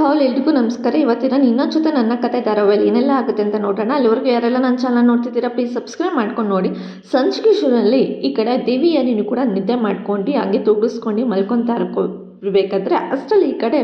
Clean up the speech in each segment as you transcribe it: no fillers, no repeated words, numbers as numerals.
All ಎಲ್ರಿಗೂ ನಮಸ್ಕಾರ. ಇವತ್ತಿನ ಇನ್ನೊಂದು ಜೊತೆ ನನ್ನ ಕತೆ ಧಾರಾವಾಹಿಯಲ್ಲಿ ಏನೆಲ್ಲ ಆಗುತ್ತೆ ಅಂತ ನೋಡೋಣ. ಅಲ್ಲಿವರೆಗೂ ಯಾರೆಲ್ಲ ನನ್ನ ಚಾನಲ್ ನೋಡ್ತಿದ್ದೀರಾ ಪ್ಲೀಸ್ ಸಬ್ಸ್ಕ್ರೈಬ್ ಮಾಡ್ಕೊಂಡು ನೋಡಿ. ಸಂಚಿಕೆ ಶುರುವಿನಲ್ಲಿ ಈ ಕಡೆ ದೇವಿಯನಿನೂ ಕೂಡ ನಿದ್ದೆ ಮಾಡ್ಕೊಂಡು ಹಂಗೆ ತುಗಿಸ್ಕೊಂಡು ಮಲ್ಕೊತಾ ಇರಬೇಕಾದ್ರೆ ಅಷ್ಟರಲ್ಲಿ ಈ ಕಡೆ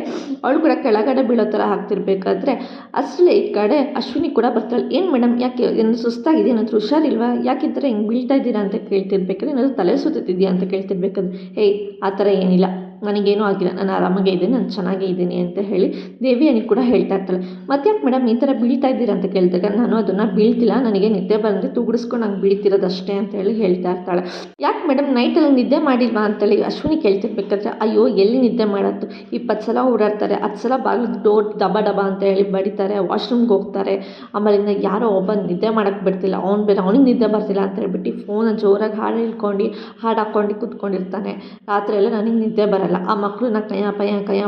ಅವಳು ಕೂಡ ಕೆಳಗಡೆ ಬೀಳೋ ಥರ ಆಗ್ತಿರ್ಬೇಕಾದ್ರೆ ಅಷ್ಟರಲ್ಲಿ ಈ ಕಡೆ ಅಶ್ವಿನಿ ಕೂಡ ಬರ್ತಾಳೆ. ಏನು ಮೇಡಮ್ ಯಾಕೆ ಏನು ಸುಸ್ತಾಗಿದೆ, ಏನಾದರೂ ಹುಷಾರಿಲ್ವಾ, ಯಾಕಿದ್ರೆ ಹಿಂಗೆ ಬೀಳ್ತಾ ಇದ್ದೀರಾ ಅಂತ ಕೇಳ್ತಿರ್ಬೇಕಾದ್ರೆ ಏನಾದರೂ ತಲೆ ಸುತ್ತಿದೆಯಾ ಅಂತ ಕೇಳ್ತಿರ್ಬೇಕಾದ್ರೆ ಹೇಯ್ ಆ ಥರ ಏನಿಲ್ಲ, ನನಗೇನೂ ಆಗಿಲ್ಲ, ನಾನು ಆರಾಮಾಗೇ ಇದ್ದೀನಿ, ನಾನು ಚೆನ್ನಾಗೇ ಇದ್ದೀನಿ ಅಂತ ಹೇಳಿ ದೇವಿಯನಿಗೆ ಕೂಡ ಹೇಳ್ತಾ ಇರ್ತಾಳೆ. ಮತ್ತೆ ಯಾಕೆ ಮೇಡಮ್ ಈ ಥರ ಬೀಳ್ತಾ ಇದ್ದೀರಾ ಅಂತ ಕೇಳಿದಾಗ ನಾನು ಅದನ್ನು ಬೀಳ್ತಿಲ್ಲ, ನನಗೆ ನಿದ್ದೆ ಬಂದರೆ ತುಗುಡಿಸ್ಕೊಂಡು ಹಂಗೆ ಬೀಳ್ತಿರೋದಷ್ಟೇ ಅಂತ ಹೇಳಿ ಹೇಳ್ತಾ ಇರ್ತಾಳೆ. ಯಾಕೆ ಮೇಡಮ್ ನೈಟಲ್ಲಿ ನಿದ್ದೆ ಮಾಡಿಲ್ವಾ ಅಂತೇಳಿ ಅಶ್ವಿನಿ ಕೇಳ್ತಿರ್ಬೇಕಾದ್ರೆ ಅಯ್ಯೋ ಎಲ್ಲಿ ನಿದ್ದೆ ಮಾಡೋದು, 20 ಸಲ ಓಡಾಡ್ತಾರೆ, 10 ಸಲ ಬಾಗಿಲು ಡೋರ್ ಡಬ ಡಬ ಅಂತ ಹೇಳಿ ಬಡಿತಾರೆ, ವಾಶ್ರೂಮ್ಗೆ ಹೋಗ್ತಾರೆ, ಆಮೇಲಿಂದ ಯಾರೋ ಒಬ್ಬ ನಿದ್ದೆ ಮಾಡೋಕ್ಕೆ ಬಿಡ್ತಿಲ್ಲ, ಅವ್ನು ಬೇರೆ ಅವನಿಗೆ ನಿದ್ದೆ ಬರ್ತಿಲ್ಲ ಅಂತ ಹೇಳ್ಬಿಟ್ಟು ಫೋನ್ ಜೋರಾಗಿ ಹಾಡು ಹೇಳ್ಕೊಂಡು ಹಾಡು ಹಾಕ್ಕೊಂಡು ಕೂತ್ಕೊಂಡಿರ್ತಾನೆ. ರಾತ್ರಿ ಎಲ್ಲ ನನಗೆ ನಿದ್ದೆ ಬರಲ್ಲ, ಆ ಮಕ್ಕಳನ್ನ ಕಯ್ಯ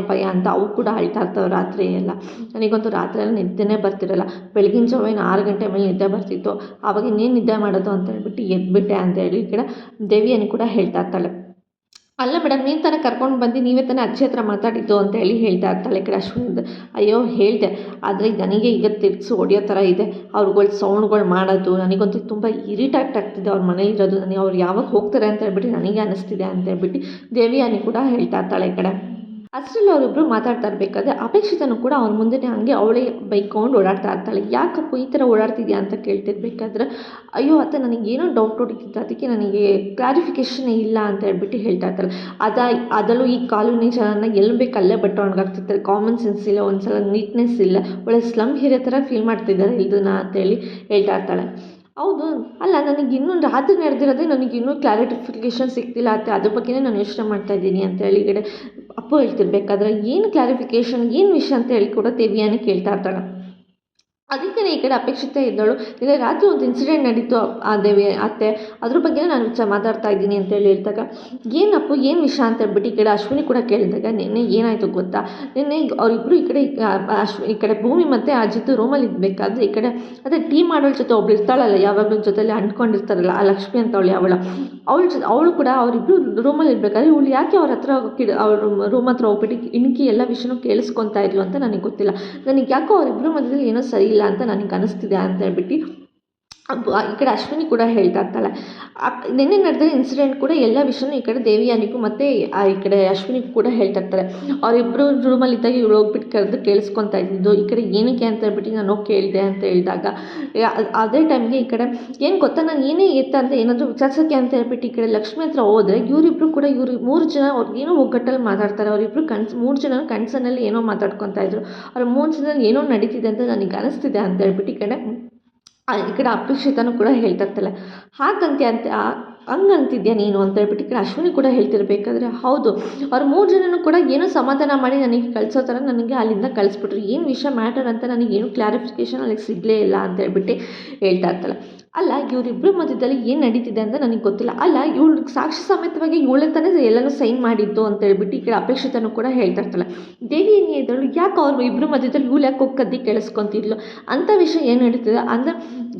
ಪಯ ಅಂತ ಅವು ಕೂಡ ಅಳ್ತಾ ಇರ್ತವೆ ರಾತ್ರಿ ಎಲ್ಲ. ನನಗಂತೂ ರಾತ್ರಿ ಎಲ್ಲ ನಿದ್ದೆನೇ ಬರ್ತಿರಲ್ಲ, ಬೆಳಗಿನ ಜಾವ 6 ಗಂಟೆ ಮೇಲೆ ನಿದ್ದೆ ಬರ್ತಿತ್ತು, ಆವಾಗ ಇನ್ನೇನು ನಿದ್ದೆ ಮಾಡೋದು ಅಂತ ಹೇಳ್ಬಿಟ್ಟು ಎದ್ಬಿಟ್ಟೆ ಅಂತ ಹೇಳಿ ಈ ಕಡೆ ದೇವಿಯನ್ನು ಕೂಡ ಹೇಳ್ತಾ ಇರ್ತಾಳೆ. ಅಲ್ಲ ಮೇಡಮ್ ನೀನು ತಾನೇ ಕರ್ಕೊಂಡು ಬಂದು ನೀವೇ ತಾನೇ ಅಜ್ಜಿ ಹತ್ರ ಮಾತಾಡಿದ್ದು ಅಂತ ಹೇಳಿ ಹೇಳ್ತಾ ಇರ್ತಾಳೆ. ಈ ಕಡೆ ಅಶ್ವಿನಿಂದ ಅಯ್ಯೋ ಹೇಳಿದೆ, ಆದರೆ ನನಗೆ ಈಗ ತಿರ್ಗಿಸಿ ಹೊಡಿಯೋ ಥರ ಇದೆ, ಅವ್ರುಗಳು ಸೌಂಡ್ಗಳು ಮಾಡೋದು ನನಗಂತೂ ತುಂಬ ಇರಿಟೇಟ್ ಆಗ್ತಿದೆ, ಅವ್ರ ಮನೇಲಿ ಇರೋದು, ನನಗೆ ಅವ್ರು ಯಾವಾಗ ಹೋಗ್ತಾರೆ ಅಂತ ಹೇಳ್ಬಿಟ್ಟು ನನಗೆ ಅನ್ನಿಸ್ತಿದೆ ಅಂತ ಹೇಳ್ಬಿಟ್ಟು ದೇವಿಯಾನಿ ಕೂಡ ಹೇಳ್ತಾ ಇರ್ತಾಳೆ. ಈ ಕಡೆ ಅಷ್ಟರಲ್ಲಿ ಅವರಿಬ್ಬರು ಮಾತಾಡ್ತಾ ಇರಬೇಕಾದ್ರೆ ಅಪೇಕ್ಷಿತನೂ ಕೂಡ ಅವ್ರ ಮುಂದೆ ಹಂಗೆ ಅವಳೇ ಬೈಕೊಂಡು ಓಡಾಡ್ತಾ ಇರ್ತಾಳೆ. ಯಾಕಪ್ಪ ಈ ಥರ ಓಡಾಡ್ತಿದ್ಯಾ ಅಂತ ಕೇಳ್ತಿರ್ಬೇಕಾದ್ರೆ ಅಯ್ಯೋ ಅತ್ತೆ ನನಗೇನೋ ಡೌಟ್ ಹೊಡಿತಿತ್ತು, ಅದಕ್ಕೆ ನನಗೆ ಕ್ಲಾರಿಫಿಕೇಷನ್ ಇಲ್ಲ ಅಂತ ಹೇಳ್ಬಿಟ್ಟು ಹೇಳ್ತಾ ಇರ್ತಾಳೆ. ಅದರಲ್ಲೂ ಈ ಕಾಲೋನಿ ಜನನ ಎಲ್ಲಿ ಬೇಕು ಅಲ್ಲೇ ಬಟ್ಟೆ ಒಣಗಾಗ್ತಿರ್ತಾರೆ, ಕಾಮನ್ ಸೆನ್ಸ್ ಇಲ್ಲ, ಒಂದ್ಸಲ ನೀಟ್ನೆಸ್ ಇಲ್ಲ, ಒಳ್ಳೆ ಸ್ಲಮ್ ಹಿರಿಯ ಥರ ಫೀಲ್ ಮಾಡ್ತಿದ್ದಾರೆ ಇದನ್ನ ಅಂತೇಳಿ ಹೇಳ್ತಾ ಇರ್ತಾಳೆ. ಹೌದು, ಅಲ್ಲ ನನಗೆ ಇನ್ನೊಂದು ರಾತ್ರಿ ನಡೆದಿರೋದೇ ನನಗೆ ಇನ್ನೂ ಕ್ಲಾರಿಫಿಕೇಷನ್ ಸಿಗ್ತಿಲ್ಲ ಅತ್ತೆ, ಅದ್ರ ಬಗ್ಗೆನೇ ನಾನು ಯೋಚನೆ ಮಾಡ್ತಾಯಿದ್ದೀನಿ ಅಂತ ಹೇಳಿ ಈ ಕಡೆ ಅಪ್ಪು ಹೇಳ್ತಿರ್ಬೇಕಾದ್ರೆ ಏನು ಕ್ಲಾರಿಫಿಕೇಷನ್ ಏನು ವಿಷಯ ಅಂತ ಹೇಳಿ ಕೂಡ ದೇವಿಯಾನಿ ಕೇಳ್ತಾ ಇರ್ತಾಳೆ. ಅದಕ್ಕೆ ಈ ಕಡೆ ಅಪೇಕ್ಷಿತ ಇದ್ದಳು, ಇಲ್ಲ ರಾತ್ರಿ ಒಂದು ಇನ್ಸಿಡೆಂಟ್ ನಡೀತು ಆ ದೇವಿ ಅತ್ತೆ, ಅದ್ರ ಬಗ್ಗೆ ನಾನು ಮಾತಾಡ್ತಾ ಇದ್ದೀನಿ ಅಂತೇಳಿ ಹೇಳ್ದಾಗ ಏನಪ್ಪು ಏನು ವಿಷಯ ಅಂತ ಹೇಳ್ಬಿಟ್ಟು ಈ ಕಡೆ ಅಶ್ವಿನಿ ಕೂಡ ಕೇಳಿದಾಗ ನಿನ್ನೆ ಏನಾಯಿತು ಗೊತ್ತಾ, ನಿನ್ನೆ ಅವರಿಬ್ಬರು ಈ ಕಡೆ ಭೂಮಿ ಮತ್ತು ಅಜಿತ್ ರೂಮಲ್ಲಿ ಇರಬೇಕಾದ್ರೆ ಈ ಕಡೆ ಅದೇ ಟೀ ಮಾಡೋಳ ಜೊತೆ ಒಬ್ಳು ಇರ್ತಾಳಲ್ಲ, ಯಾವಾಗಲೂ ಜೊತೆಲಿ ಅಂಟ್ಕೊಂಡಿರ್ತಾರಲ್ಲ ಆ ಲಕ್ಷ್ಮಿ ಅಂತ ಅವಳು ಕೂಡ ಅವರಿಬ್ಬರು ರೂಮಲ್ಲಿ ಇರಬೇಕಾದ್ರೆ ಇವಳು ಯಾಕೆ ಅವ್ರ ಹತ್ರ ಅವ್ರ ರೂಮ್ ಹತ್ರ ಹೋಗ್ಬಿಟ್ಟು ಇಣಕಿ ಎಲ್ಲ ವಿಷಯನೂ ಕೇಳಿಸ್ಕೊತಾ ಇದ್ಲು ಅಂತ ನನಗೆ ಗೊತ್ತಿಲ್ಲ, ನನಗೆ ಯಾಕೋ ಅವರಿಬ್ಬರು ಮಧ್ಯದಲ್ಲಿ ಏನೋ ಸರಿ ಇಲ್ಲ ಅಂತ ನನಗೆ ಅನಿಸ್ತಿದೆ ಅಂತ ಹೇಳ್ಬಿಟ್ಟು ಈ ಕಡೆ ಅಶ್ವಿನಿ ಕೂಡ ಹೇಳ್ತಾ ಇರ್ತಾಳೆ. ನಿನ್ನೆ ನಡೆದ ಇನ್ಸಿಡೆಂಟ್ ಕೂಡ ಎಲ್ಲ ವಿಷಯನೂ ಈ ಕಡೆ ದೇವಿಯಾನಿಗೂ ಮತ್ತು ಈ ಕಡೆ ಅಶ್ವಿನಿಗೂ ಕೂಡ ಹೇಳ್ತಾ ಇರ್ತಾರೆ. ಅವರಿಬ್ಬರು ರೂಮಲ್ಲಿದ್ದಾಗ ಇವಳು ಹೋಗ್ಬಿಟ್ಟು ಕರೆದು ಕೇಳಿಸ್ಕೊತಾ ಇದ್ದಿದ್ದು, ಈ ಕಡೆ ಏನಕ್ಕೆ ಅಂತ ಹೇಳ್ಬಿಟ್ಟು ನಾನು ಹೋಗಿ ಕೇಳಿದೆ ಅಂತ ಹೇಳಿದಾಗ ಅದೇ ಟೈಮ್ಗೆ ಈ ಕಡೆ ಏನು ಗೊತ್ತಾ, ನಾನು ಏನೇ ಎತ್ತ ಅಂತ ಏನಾದರೂ ವಿಚಾರಿಸೋಕ್ಕೆ ಅಂತ ಹೇಳ್ಬಿಟ್ಟು ಈ ಕಡೆ ಲಕ್ಷ್ಮಿ ಹತ್ರ ಹೋದರೆ ಇವರಿಬ್ಬರು ಕೂಡ ಇವರು 3 ಜನ ಏನೋ ಒಗ್ಗಟ್ಟಲ್ಲಿ ಮಾತಾಡ್ತಾರೆ, ಅವರಿಬ್ಬರು 3 ಜನ ಕನಸನಲ್ಲಿ ಏನೋ ಮಾತಾಡ್ಕೊತಾ ಇದ್ರು, ಅವ್ರ 3 ಜನದಲ್ಲಿ ಏನೋ ನಡೀತಿದೆ ಅಂತ ನನಗೆ ಅನಿಸ್ತಿದೆ ಅಂತ ಹೇಳ್ಬಿಟ್ಟು ಈ ಕಡೆ ಅಪೇಕ್ಷಿತನೂ ಕೂಡ ಹೇಳ್ತಾ ಇರ್ತಾಳೆ. ಹಾಗಂತೆ ಅಂತ ಹಂಗಂತಿದ್ಯಾ ನೀನು ಅಂತ ಹೇಳ್ಬಿಟ್ಟು ಈ ಕಡೆ ಅಶ್ವಿನಿ ಕೂಡ ಹೇಳ್ತಿರ್ಬೇಕಾದ್ರೆ ಹೌದು, ಅವ್ರು 3 ಜನನೂ ಕೂಡ ಏನೋ ಸಮಾಧಾನ ಮಾಡಿ ನನಗೆ ಕಳಿಸೋ ಥರ ನನಗೆ ಅಲ್ಲಿಂದ ಕಳಿಸ್ಬಿಟ್ರು, ಏನು ವಿಷಯ ಮ್ಯಾಟರ್ ಅಂತ ನನಗೇನು ಕ್ಲಾರಿಫಿಕೇಷನ್ ಅಲ್ಲಿಗೆ ಸಿಗಲೇ ಇಲ್ಲ ಅಂತ ಹೇಳ್ಬಿಟ್ಟು ಹೇಳ್ತಾ ಇರ್ತಾಳೆ. ಅಲ್ಲ ಇವರಿಬ್ಬರ ಮಧ್ಯದಲ್ಲಿ ಏನು ನಡೀತಿದೆ ಅಂತ ನನಗೆ ಗೊತ್ತಿಲ್ಲ, ಅಲ್ಲ ಇವಳು ಸಾಕ್ಷಿ ಸಮೇತವಾಗಿ ಇವಳೇ ತಾನೇ ಎಲ್ಲನೂ ಸೈನ್ ಮಾಡಿದ್ದು ಅಂತ ಹೇಳ್ಬಿಟ್ಟು ಈ ಕಡೆ ಅಪೇಕ್ಷಿತನೂ ಕೂಡ ಹೇಳ್ತಾ ಇರ್ತಾಳೆ. ದೇವಿ ಏನು ಇದ್ದಳು, ಯಾಕೆ ಅವ್ರು ಇಬ್ಬರ ಮಧ್ಯದಲ್ಲಿ ಇವಳು ಯಾಕೆ ಹೋಗಿ ಕದ್ದಿ ಕೇಳಿಸ್ಕೊತಿದ್ಲು ಅಂಥ ವಿಷಯ ಏನು ನಡೀತಿದೆ ಅಂದರೆ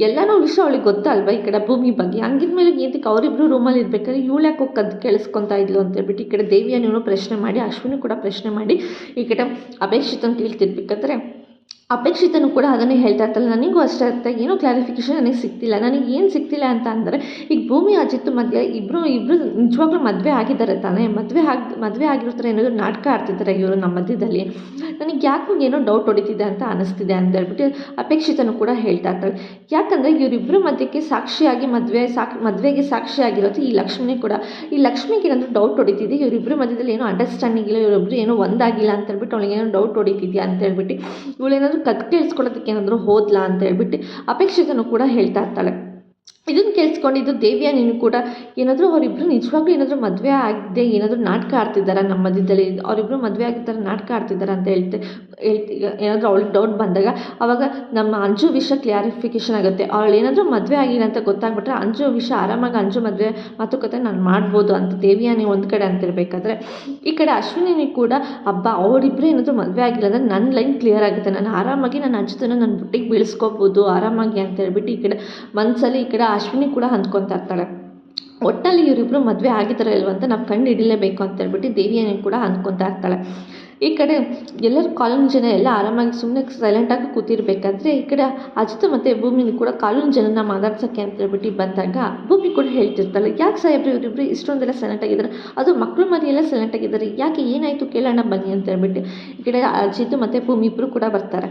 ಎಲ್ಲನೂ ವಿಷಯ ಅವಳಿಗೆ ಗೊತ್ತಲ್ವ ಈ ಕಡೆ ಭೂಮಿ ಬಗ್ಗೆ, ಹಂಗಿದ್ಮೇಲೆ ಏನಕ್ಕೆ ಅವರಿಬ್ಬರು ರೂಮಲ್ಲಿ ಇರ್ಬೇಕಾದ್ರೆ ಇವಳು ಯಾಕೆ ಹೋಗಿ ಕದ್ದು ಕೇಳಿಸ್ಕೊತಾ ಇದ್ಲು ಅಂತ ಹೇಳ್ಬಿಟ್ಟು ಈ ಕಡೆ ದೇವಿಯನ್ನು ಪ್ರಶ್ನೆ ಮಾಡಿ ಅಶ್ವಿನಿ ಕೂಡ ಪ್ರಶ್ನೆ ಮಾಡಿ ಈ ಕಡೆ ಅಪೇಕ್ಷಿತನ ಕೇಳ್ತಿರ್ಬೇಕಾದ್ರೆ ಅಪೇಕ್ಷಿತನೂ ಕೂಡ ಅದನ್ನೇ ಹೇಳ್ತಾ ಇರ್ತಾಳೆ. ನನಗೂ ಅಷ್ಟೇ ಇರುತ್ತೆ, ಏನೋ ಕ್ಲಾರಿಫಿಕೇಷನ್ ನನಗೆ ಸಿಗ್ತಿಲ್ಲ, ನನಗೆ ಏನು ಸಿಗ್ತಿಲ್ಲ ಅಂತ ಅಂದರೆ ಈಗ ಭೂಮಿ ಅಜಿತ್ ಮಧ್ಯೆ ಇಬ್ಬರು ನಿಜವಾಗ್ಲೂ ಮದುವೆ ಆಗಿದ್ದಾರೆ ತಾನೇ, ಮದುವೆ ಆಗಿರೋ ಥರ ಏನಾದರೂ ನಾಟಕ ಆಡ್ತಿದ್ದಾರೆ ಇವರು ನಮ್ಮ ಮಧ್ಯದಲ್ಲಿ, ನನಗೆ ಯಾಕೋ ಏನೋ ಡೌಟ್ ಹೊಡಿತಿದೆ ಅಂತ ಅನ್ನಿಸ್ತಿದೆ ಅಂತ ಹೇಳ್ಬಿಟ್ಟು ಅಪೇಕ್ಷಿತನೂ ಕೂಡ ಹೇಳ್ತಾ ಇರ್ತಾಳೆ. ಯಾಕಂದರೆ ಇವರಿಬ್ಬರ ಮಧ್ಯಕ್ಕೆ ಸಾಕ್ಷಿಯಾಗಿ ಮದುವೆಗೆ ಸಾಕ್ಷಿಯಾಗಿರೋದು ಈ ಲಕ್ಷ್ಮಿನೇ ಕೂಡ, ಈ ಲಕ್ಷ್ಮಿಗೆ ಏನಾದರೂ ಡೌಟ್ ಹೊಡಿತಿದೆ, ಇವರಿಬ್ಬರ ಮಧ್ಯದಲ್ಲಿ ಏನೋ ಅಂಡರ್ಸ್ಟ್ಯಾಂಡಿಂಗ್ ಇಲ್ಲ, ಇವರಿಬ್ಬರು ಏನೋ ಒಂದಾಗಿಲ್ಲ ಅಂತ ಹೇಳ್ಬಿಟ್ಟು ಅವಳಿಗೆ ಏನೋ ಡೌಟ್ ಹೊಡಿತಿದ್ಯಾ ಅಂತ ಹೇಳ್ಬಿಟ್ಟು ಇವಳೇನಾದರೂ ಕತ್ ಕೇಳಿಸ್ಕೊಳ್ಳೋದಕ್ಕೆ ಏನಾದರೂ ಹೋದ್ಲಾ ಅಂತ ಹೇಳ್ಬಿಟ್ಟು ಅಪೇಕ್ಷಿತನೂ ಕೂಡ ಹೇಳ್ತಾ ಇರ್ತಾಳೆ. ಇದನ್ನು ಕೇಳಿಸ್ಕೊಂಡಿದ್ದು ದೇವಿಯಾನಿನೂ ಕೂಡ ಏನಾದರೂ ಅವರಿಬ್ಬರು ನಿಜವಾಗ್ಲೂ ಏನಾದರೂ ಮದುವೆ ಆಗದೆ ಏನಾದರೂ ನಾಟಕ ಆಡ್ತಿದ್ದಾರೆ ನಮ್ಮ ಮಧ್ಯದಲ್ಲಿ, ಅವರಿಬ್ಬರು ಮದುವೆ ಆಗಿದ್ದಾರೆ ನಾಟಕ ಆಡ್ತಿದ್ದಾರೆ ಅಂತ ಏನಾದರೂ ಅವಳಿಗೆ ಡೌಟ್ ಬಂದಾಗ ಆವಾಗ ನಮ್ಮ ಅಂಜು ವಿಷಯ ಕ್ಲಾರಿಫಿಕೇಷನ್ ಆಗುತ್ತೆ, ಅವಳು ಏನಾದರೂ ಮದುವೆ ಆಗಿಲ್ಲ ಅಂತ ಗೊತ್ತಾಗ್ಬಿಟ್ರೆ ಅಂಜು ವಿಷಯ ಆರಾಮಾಗಿ ಅಂಜು ಮದುವೆ ಮಾತುಕತೆ ನಾನು ಮಾಡ್ಬೋದು ಅಂತ ದೇವಿಯಾನಿ ಒಂದು ಕಡೆ ಅಂತಿರಬೇಕಾದ್ರೆ ಈ ಕಡೆ ಅಶ್ವಿನಿ ಕೂಡ ಹಬ್ಬ ಅವರಿಬ್ಬರು ಏನಾದರೂ ಮದುವೆ ಆಗಿಲ್ಲ ಅಂದರೆ ನನ್ನ ಲೈನ್ ಕ್ಲಿಯರ್ ಆಗುತ್ತೆ, ನಾನು ಆರಾಮಾಗಿ ನನ್ನ ಅಜ್ಜತನ ನನ್ನ ಬುಟ್ಟಿಗೆ ಬೀಳಿಸ್ಕೋಬೋದು ಆರಾಮಾಗಿ ಅಂತ ಹೇಳ್ಬಿಟ್ಟು ಈ ಕಡೆ ಮನಸ್ಸಲ್ಲಿ ಈ ಕಡೆ ಅಶ್ವಿನಿ ಕೂಡ ಅಂದ್ಕೊತಾ ಇರ್ತಾಳೆ. ಒಟ್ಟಲ್ಲಿ ಇವರಿಬ್ಬರು ಮದುವೆ ಆಗಿದ್ದಾರೆ ಇಲ್ವಂತ ನಾವು ಕಂಡು ಹಿಡಿಲೇಬೇಕು ಅಂತ ಹೇಳ್ಬಿಟ್ಟು ದೇವಿಯನ್ನು ಕೂಡ ಅಂದ್ಕೊತಾ ಇರ್ತಾಳೆ. ಈ ಕಡೆ ಎಲ್ಲರೂ ಕಾಲೋನಿ ಜನ ಎಲ್ಲ ಆರಾಮಾಗಿ ಸುಮ್ಮನೆ ಸೈಲೆಂಟಾಗಿ ಕೂತಿರ್ಬೇಕಾದ್ರೆ ಈ ಕಡೆ ಅಜಿತ್ ಮತ್ತು ಭೂಮಿನೂ ಕೂಡ ಕಾಲೋನಿ ಜನನ ಮಾತಾಡ್ಸೋಕ್ಕೆ ಅಂತ ಹೇಳ್ಬಿಟ್ಟು ಬಂದಾಗ ಭೂಮಿ ಕೂಡ ಹೇಳ್ತಿರ್ತಾಳೆ, ಯಾಕೆ ಸಾಹೇಬ್ರು ಇವರಿಬ್ಬರು ಇಷ್ಟೊಂದೆಲ್ಲ ಸೈಲೆಂಟಾಗಿದ್ದಾರೆ, ಅದು ಮಕ್ಕಳು ಮರಿ ಎಲ್ಲ ಸೈಲೆಂಟಾಗಿದ್ದಾರೆ, ಯಾಕೆ ಏನಾಯಿತು ಕೇಳೋಣ ಬನ್ನಿ ಅಂತ ಹೇಳ್ಬಿಟ್ಟು ಈ ಕಡೆ ಅಜಿತ್ ಮತ್ತು ಭೂಮಿ ಇಬ್ಬರು ಕೂಡ ಬರ್ತಾರೆ.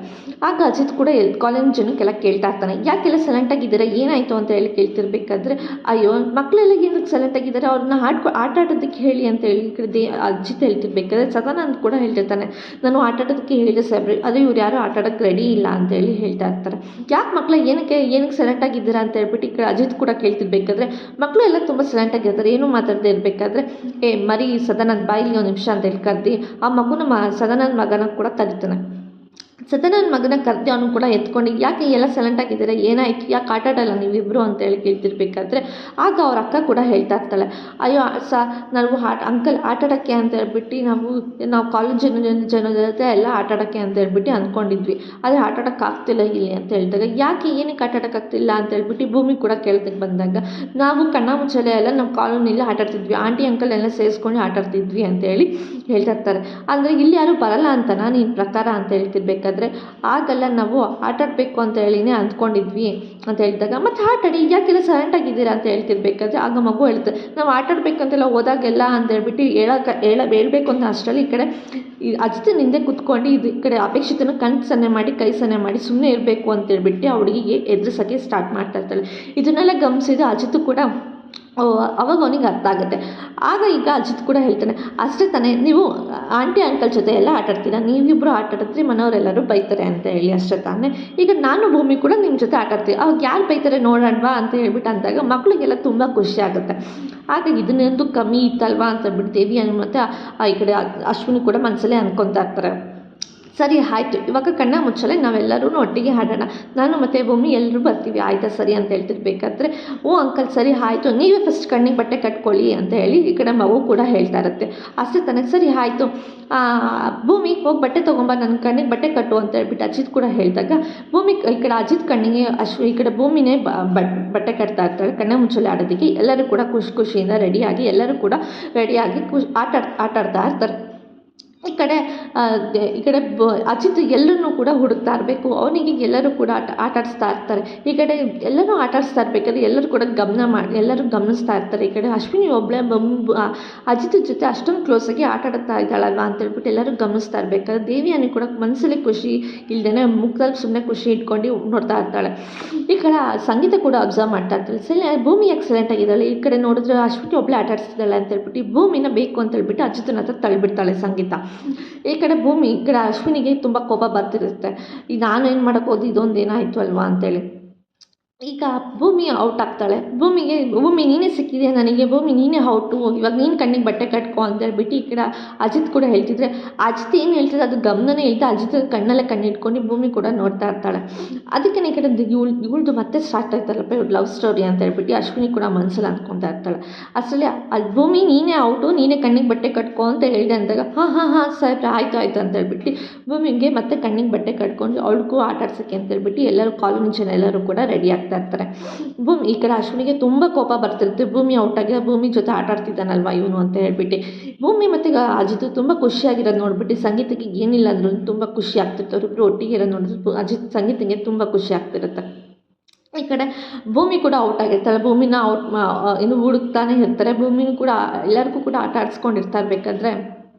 ಆಗ ಅಜಿತ್ ಕೂಡ ಕಾಲೋನಿ ಜನಕ್ಕೆಲ್ಲ ಕೇಳ್ತಾ ಇರ್ತಾನೆ, ಯಾಕೆಲ್ಲ ಸೈಲೆಂಟಾಗಿದ್ದಾರೆ, ಏನಾಯಿತು ಅಂತ ಹೇಳಿ ಕೇಳ್ತಿರ್ಬೇಕಾದ್ರೆ, ಅಯ್ಯೋ ಮಕ್ಕಳೆಲ್ಲ ಏನಕ್ಕೆ ಸೈಲೆಂಟಾಗಿದ್ದಾರೆ, ಅವ್ರನ್ನ ಆಟ ಆಡೋದಕ್ಕೆ ಹೇಳಿ ಅಂತ ಹೇಳಿ ಈ ಕಡೆ ಅಜಿತ್ ಹೇಳ್ತಿರ್ಬೇಕಾದ್ರೆ ಸದಾನಂದ್ ಕೂಡ ಹೇಳ್ತಿರ್ತಾನೆ, ನಾನು ಆಟ ಆಡೋದಕ್ಕೆ ಹೇಳಿದೆ ಸಾಹೇಬ್ರೆ, ಅದು ಇವ್ರು ಯಾರು ಆಟ ಆಡೋಕ್ಕೆ ರೆಡಿ ಇಲ್ಲ ಅಂತೇಳಿ ಹೇಳ್ತಾ ಇರ್ತಾರೆ. ಯಾಕೆ ಮಕ್ಕಳು ಏನಕ್ಕೆ ಸೈಲೆಂಟಾಗಿದ್ದೀರಾ ಅಂತ ಹೇಳ್ಬಿಟ್ಟು ಈ ಕಡೆ ಅಜಿತ್ ಕೂಡ ಕೇಳ್ತಿರ್ಬೇಕಾದ್ರೆ ಮಕ್ಕಳು ಎಲ್ಲ ತುಂಬ ಸೈಲೆಂಟಾಗಿರ್ತಾರೆ, ಏನೂ ಮಾತಾಡದೇ ಇರಬೇಕಾದ್ರೆ ಮರಿ ಸದಾನಂದ್ ಬಾಯಿಲಿ ಒಂದು ನಿಮಿಷ ಅಂತ ಹೇಳಿ ಕರ್ದು ಆ ಮಗುನ ಸದಾನಂದ್ ಮಗನ ಕೂಡ ಕರೀತಾನೆ. ಸದಾನಂದ್ ಮಗನ ಕರೆದು ಅವನು ಕೂಡ ಎತ್ಕೊಂಡು, ಯಾಕೆ ಎಲ್ಲ ಸೈಲೆಂಟಾಗಿದ್ದಾರೆ, ಏನಾಯ್ತು, ಯಾಕೆ ಆಟ ಆಡಲ್ಲ ನೀವಿಬ್ಬರು ಅಂತೇಳಿ ಕೇಳ್ತಿರ್ಬೇಕಾದ್ರೆ ಆಗ ಅವ್ರ ಅಕ್ಕ ಕೂಡ ಹೇಳ್ತಾ ಇರ್ತಾಳೆ, ಅಯ್ಯೋ ನಾವು ಅಂಕಲ್ ಆಟ ಆಡೋಕ್ಕೆ ಅಂತ ಹೇಳ್ಬಿಟ್ಟು ನಾವು ಕಾಲೇಜ್ ಜನ ಜೊತೆ ಎಲ್ಲ ಆಟ ಆಡೋಕ್ಕೆ ಅಂತ ಹೇಳ್ಬಿಟ್ಟು ಅಂದ್ಕೊಂಡಿದ್ವಿ, ಆದರೆ ಆಟ ಆಡೋಕ್ಕಾಗ್ತಿಲ್ಲ ಇಲ್ಲಿ ಅಂತ ಹೇಳಿದಾಗ, ಯಾಕೆ ಏನಕ್ಕೆ ಆಟ ಆಡೋಕ್ಕಾಗ್ತಿಲ್ಲ ಅಂತ ಹೇಳ್ಬಿಟ್ಟು ಭೂಮಿ ಕೂಡ ಕೇಳ್ತಿಗೆ ಬಂದಾಗ, ನಾವು ಕಣ್ಣ ಮುಚ್ಚಲೆ ಎಲ್ಲ ನಮ್ಮ ಕಾಲೋನಿಯಲ್ಲಿ ಆಟ ಆಡ್ತಿದ್ವಿ, ಆಂಟಿ ಅಂಕಲ್ ಎಲ್ಲ ಸೇರಿಸ್ಕೊಂಡು ಆಟ ಆಡ್ತಿದ್ವಿ ಅಂತೇಳಿ ಹೇಳ್ತಾ ಇರ್ತಾರೆ. ಅಂದರೆ ಇಲ್ಲಿ ಯಾರೂ ಬರಲ್ಲ ಅಂತನಾ ನಿನ್ನ ಪ್ರಕಾರ ಅಂತ ಹೇಳ್ತಿರ್ಬೇಕಾದ್ರೆ, ಆಗಲ್ಲ ನಾವು ಆಟ ಆಡಬೇಕು ಅಂತ ಹೇಳಿನೇ ಅಂದ್ಕೊಂಡಿದ್ವಿ ಅಂತ ಹೇಳಿದಾಗ, ಮತ್ತು ಆಟಾಡಿ ಯಾಕೆಲ್ಲ ಸೈಲೆಂಟಾಗಿದ್ದೀರಾ ಅಂತ ಹೇಳ್ತಿರ್ಬೇಕಾದ್ರೆ ಆಗ ಮಗು ಹೇಳ್ತಾರೆ, ನಾವು ಆಟ ಆಡಬೇಕಂತೆಲ್ಲ ಹೋದಾಗೆಲ್ಲ ಅಂತ ಹೇಳ್ಬಿಟ್ಟು ಹೇಳ್ಬೇಕು ಅಂತ ಅಷ್ಟರಲ್ಲಿ ಈ ಕಡೆ ಅಜಿತ್ ಹಿಂದೆ ಕುತ್ಕೊಂಡು ಈ ಕಡೆ ಅಪೇಕ್ಷಿತನ ಕಣ್ ಸನ್ನೆ ಮಾಡಿ ಕೈ ಸನ್ನೆ ಮಾಡಿ ಸುಮ್ಮನೆ ಇರಬೇಕು ಅಂತ ಹೇಳ್ಬಿಟ್ಟು ಆ ಹುಡುಗಿಗೆ ಎದುರಿಸೋಕ್ಕೆ ಸ್ಟಾರ್ಟ್ ಮಾಡ್ತಾ ಇರ್ತಾಳೆ. ಇದನ್ನೆಲ್ಲ ಗಮನಿಸಿದ ಅಜಿತ್ ಕೂಡ ಅವಾಗ ಅವನಿಗೆ ಅರ್ಥ ಆಗುತ್ತೆ. ಆಗ ಈಗ ಅಜಿತ್ ಕೂಡ ಹೇಳ್ತಾನೆ, ಅಷ್ಟೇ ತಾನೇ ನೀವು ಆಂಟಿ ಅಂಕಲ್ ಜೊತೆ ಎಲ್ಲ ಆಟ ಆಡ್ತೀರಾ, ನೀವಿಬ್ಬರು ಆಟ ಆಡಿದ್ರೆ ಮನೆಯವರೆಲ್ಲರೂ ಬೈತಾರೆ ಅಂತ ಹೇಳಿ ಅಷ್ಟೇ ತಾನೇ, ಈಗ ನಾನು ಭೂಮಿ ಕೂಡ ನಿಮ್ಮ ಜೊತೆ ಆಟ ಆಡ್ತೀವಿ, ಅವಾಗ ಯಾರು ಬೈತಾರೆ ನೋಡೋಣವಾ ಅಂತ ಹೇಳ್ಬಿಟ್ಟು ಅಂದಾಗ ಮಕ್ಕಳಿಗೆಲ್ಲ ತುಂಬ ಖುಷಿ ಆಗುತ್ತೆ. ಆಗ ಇದನ್ನೊಂದು ಕಮ್ಮಿ ಇತ್ತಲ್ವಾ ಅಂತ ಹೇಳ್ಬಿಟ್ಟು ದೇವಿ ಮತ್ತು ಈ ಕಡೆ ಅಶ್ವಿನಿ ಕೂಡ ಮನಸ್ಸಲ್ಲೇ ಅಂದ್ಕೊತಾ ಇರ್ತಾರೆ. ಸರಿ ಆಯಿತು, ಇವಾಗ ಕಣ್ಣ ಮುಚ್ಚಲೆ ನಾವೆಲ್ಲರೂ ಒಟ್ಟಿಗೆ ಹಾಡೋಣ, ನಾನು ಮತ್ತು ಭೂಮಿ ಎಲ್ಲರೂ ಬರ್ತೀವಿ, ಆಯಿತಾ ಸರಿ ಅಂತ ಹೇಳ್ತಿರ್ಬೇಕಾದ್ರೆ, ಅಂಕಲ್ ಸರಿ ಆಯಿತು, ನೀವೇ ಫಸ್ಟ್ ಕಣ್ಣಿಗೆ ಬಟ್ಟೆ ಕಟ್ಕೊಳ್ಳಿ ಅಂತ ಹೇಳಿ ಈ ಕಡೆ ಮಗು ಕೂಡ ಹೇಳ್ತಾ ಇರುತ್ತೆ. ಅಷ್ಟೇ ತಾನೇ, ಸರಿ ಆಯಿತು ಭೂಮಿ ಹೋಗಿ ಬಟ್ಟೆ ತೊಗೊಂಬ, ನನ್ನ ಕಣ್ಣಿಗೆ ಬಟ್ಟೆ ಕಟ್ಟು ಅಂತ ಹೇಳ್ಬಿಟ್ಟು ಅಜಿತ್ ಕೂಡ ಹೇಳಿದಾಗ ಭೂಮಿ ಈ ಕಡೆ ಅಜಿತ್ ಕಣ್ಣಿಗೆ ಈ ಕಡೆ ಭೂಮಿನೇ ಬಟ್ಟೆ ಕಟ್ತಾ ಇರ್ತಾಳೆ ಕಣ್ಣ ಮುಚ್ಚಲೆ ಆಡೋದಕ್ಕೆ. ಎಲ್ಲರೂ ಕೂಡ ಖುಷಿಯಿಂದ ರೆಡಿಯಾಗಿ ಎಲ್ಲರೂ ಕೂಡ ರೆಡಿಯಾಗಿ ಆಟ ಆಡ್ತಾ ಇರ್ತಾರೆ. ಈ ಕಡೆ ಅಜಿತ್ ಎಲ್ಲರನ್ನೂ ಕೂಡ ಹುಡುಕ್ತಾ ಇರಬೇಕು, ಅವನಿಗೆ ಎಲ್ಲರೂ ಕೂಡ ಆಟ ಆಡಿಸ್ತಾ ಇರ್ತಾರೆ. ಈ ಕಡೆ ಎಲ್ಲರೂ ಆಟ ಆಡಿಸ್ತಾ ಇರಬೇಕಾದ್ರೆ ಎಲ್ಲರೂ ಕೂಡ ಎಲ್ಲರೂ ಗಮನಿಸ್ತಾ ಇರ್ತಾರೆ. ಈ ಕಡೆ ಅಶ್ವಿನಿ ಒಬ್ಬಳೇ ಅಜಿತ್ ಜೊತೆ ಅಷ್ಟೊಂದು ಕ್ಲೋಸಾಗಿ ಆಟ ಆಡ್ತಾ ಇದ್ದಾಳಲ್ವ ಅಂತ ಹೇಳ್ಬಿಟ್ಟು ಎಲ್ಲರೂ ಗಮನಿಸ್ತಾ ಇರಬೇಕಾದ್ರೆ ದೇವಿಯಾನಿ ಕೂಡ ಮನಸ್ಸಲ್ಲಿ ಖುಷಿ ಇಲ್ಲದೇ ಮುಖದಲ್ಲಿ ಸುಮ್ಮನೆ ಖುಷಿ ಇಟ್ಕೊಂಡು ನೋಡ್ತಾ ಇರ್ತಾಳೆ. ಈ ಕಡೆ ಸಂಗೀತ ಕೂಡ ಅಬ್ಸರ್ವ್ ಮಾಡ್ತಾ ಇರ್ತಾಳೆ, ಭೂಮಿ ಯಾಕೆ ಸೈಲೆಂಟ್ ಆಗಿದ್ದಾಳೆ, ಈ ಕಡೆ ನೋಡಿದ್ರೆ ಅಶ್ವಿನಿ ಒಬ್ಬಳೇ ಆಟ ಆಡಿಸ್ತಿದ್ದಾಳೆ ಅಂತ ಹೇಳ್ಬಿಟ್ಟು ಭೂಮಿನ ಬೇಕು ಅಂತ ಹೇಳ್ಬಿಟ್ಟು ಅಜಿತನ ಹತ್ರ ತಳ್ಳಿಬಿಡ್ತಾಳೆ ಸಂಗೀತ. ಈ ಕಡೆ ಭೂಮಿ ಈ ಕಡೆ ಅಶ್ವಿನಿಗೆ ತುಂಬ ಕೋಪ ಬರ್ತಿರುತ್ತೆ, ಈಗ ನಾನು ಏನು ಮಾಡೋಕ್ಕೆ ಹೋದಿ, ಇದೊಂದು ಏನಾಯಿತು ಅಲ್ವಾ ಅಂತೇಳಿ. ಈಗ ಭೂಮಿ ಔಟ್ ಆಗ್ತಾಳೆ. ಭೂಮಿ ನೀನೇ ಸಿಕ್ಕಿದೆಯಾ ನನಗೆ, ಭೂಮಿ ನೀನೇ ಔಟು, ಇವಾಗ ನೀನು ಕಣ್ಣಿಗೆ ಬಟ್ಟೆ ಕಟ್ಕೊ ಅಂತ ಹೇಳ್ಬಿಟ್ಟು ಈ ಕಡೆ ಅಜಿತ್ ಕೂಡ ಹೇಳ್ತಿದ್ರೆ ಅಜಿತ್ ಏನು ಹೇಳ್ತಿದ್ರೆ ಅದು ಗಮನನೇ ಹೇಳ್ತಾ ಅಜಿತ್ ಕಣ್ಣಲ್ಲೇ ಕಣ್ಣಿಟ್ಕೊಂಡು ಭೂಮಿ ಕೂಡ ನೋಡ್ತಾ ಇರ್ತಾಳೆ. ಅದಕ್ಕೆ ಈ ಕಡೆ ಇವಳ್ದು ಮತ್ತೆ ಸ್ಟಾರ್ಟ್ ಆಯ್ತಲ್ಲಪ್ಪ ಇವ್ರು ಲವ್ ಸ್ಟೋರಿ ಅಂತ ಹೇಳ್ಬಿಟ್ಟು ಅಶ್ವಿನಿ ಕೂಡ ಮನಸ್ಸಲ್ಲಿ ಅಂದ್ಕೊತಾ ಇರ್ತಾಳೆ. ಅಷ್ಟರಲ್ಲಿ ಅಲ್ಲಿ ಭೂಮಿ ನೀನೇ ಔಟು, ನೀನೇ ಕಣ್ಣಿಗೆ ಬಟ್ಟೆ ಕಟ್ಕೊ ಅಂತ ಹೇಳಿದೆ ಅಂದಾಗ ಹಾಂ ಸಾಹೇಬ್ರೆ ಆಯಿತು ಅಂತ ಹೇಳ್ಬಿಟ್ಟು ಭೂಮಿಗೆ ಮತ್ತೆ ಕಣ್ಣಿಗೆ ಬಟ್ಟೆ ಕಟ್ಕೊಂಡು ಅವಳಿಗೂ ಆಟ ಆಡ್ಸೋಕ್ಕೆ ಅಂತ ಹೇಳ್ಬಿಟ್ಟು ಎಲ್ಲರೂ ಕಾಲೋನಿ ಜನ ಎಲ್ಲರೂ ಕೂಡ ರೆಡಿ ಆಗ್ತಾ ಇರ್ತಾರೆ. ಭೂಮಿ ಈ ಕಡೆ ಅಶ್ವಿನಿಗೆ ತುಂಬ ಕೋಪ ಬರ್ತಿರುತ್ತೆ, ಭೂಮಿ ಔಟಾಗಿ ಭೂಮಿ ಜೊತೆ ಆಟ ಆಡ್ತಿದ್ದಾನಲ್ವ ಇವನು ಅಂತ ಹೇಳ್ಬಿಟ್ಟು. ಭೂಮಿ ಮತ್ತು ಅಜಿತ್ ತುಂಬ ಖುಷಿಯಾಗಿರೋದು ನೋಡ್ಬಿಟ್ಟು ಸಂಗೀತಕ್ಕೆ ಏನಿಲ್ಲ ಅಂದ್ರೂ ತುಂಬ ಖುಷಿ ಆಗ್ತಿರ್ತಾರೆ. ಅವರಿಬ್ಬರು ಒಟ್ಟಿಗೆ ಇರೋದು ನೋಡಿದ್ರೆ ಅಜಿತ್ ಸಂಗೀತಕ್ಕೆ ತುಂಬ ಖುಷಿ ಆಗ್ತಿರುತ್ತೆ. ಈ ಕಡೆ ಭೂಮಿ ಕೂಡ ಔಟ್ ಆಗಿರ್ತಾಳೆ, ಭೂಮಿನ ಇನ್ನು ಹುಡುಕ್ತಾನೆ ಇರ್ತಾರೆ. ಭೂಮಿನೂ ಕೂಡ ಎಲ್ಲರಿಗೂ ಕೂಡ ಆಟ ಆಡಿಸ್ಕೊಂಡಿರ್ತಾ ಇರಬೇಕಾದ್ರೆ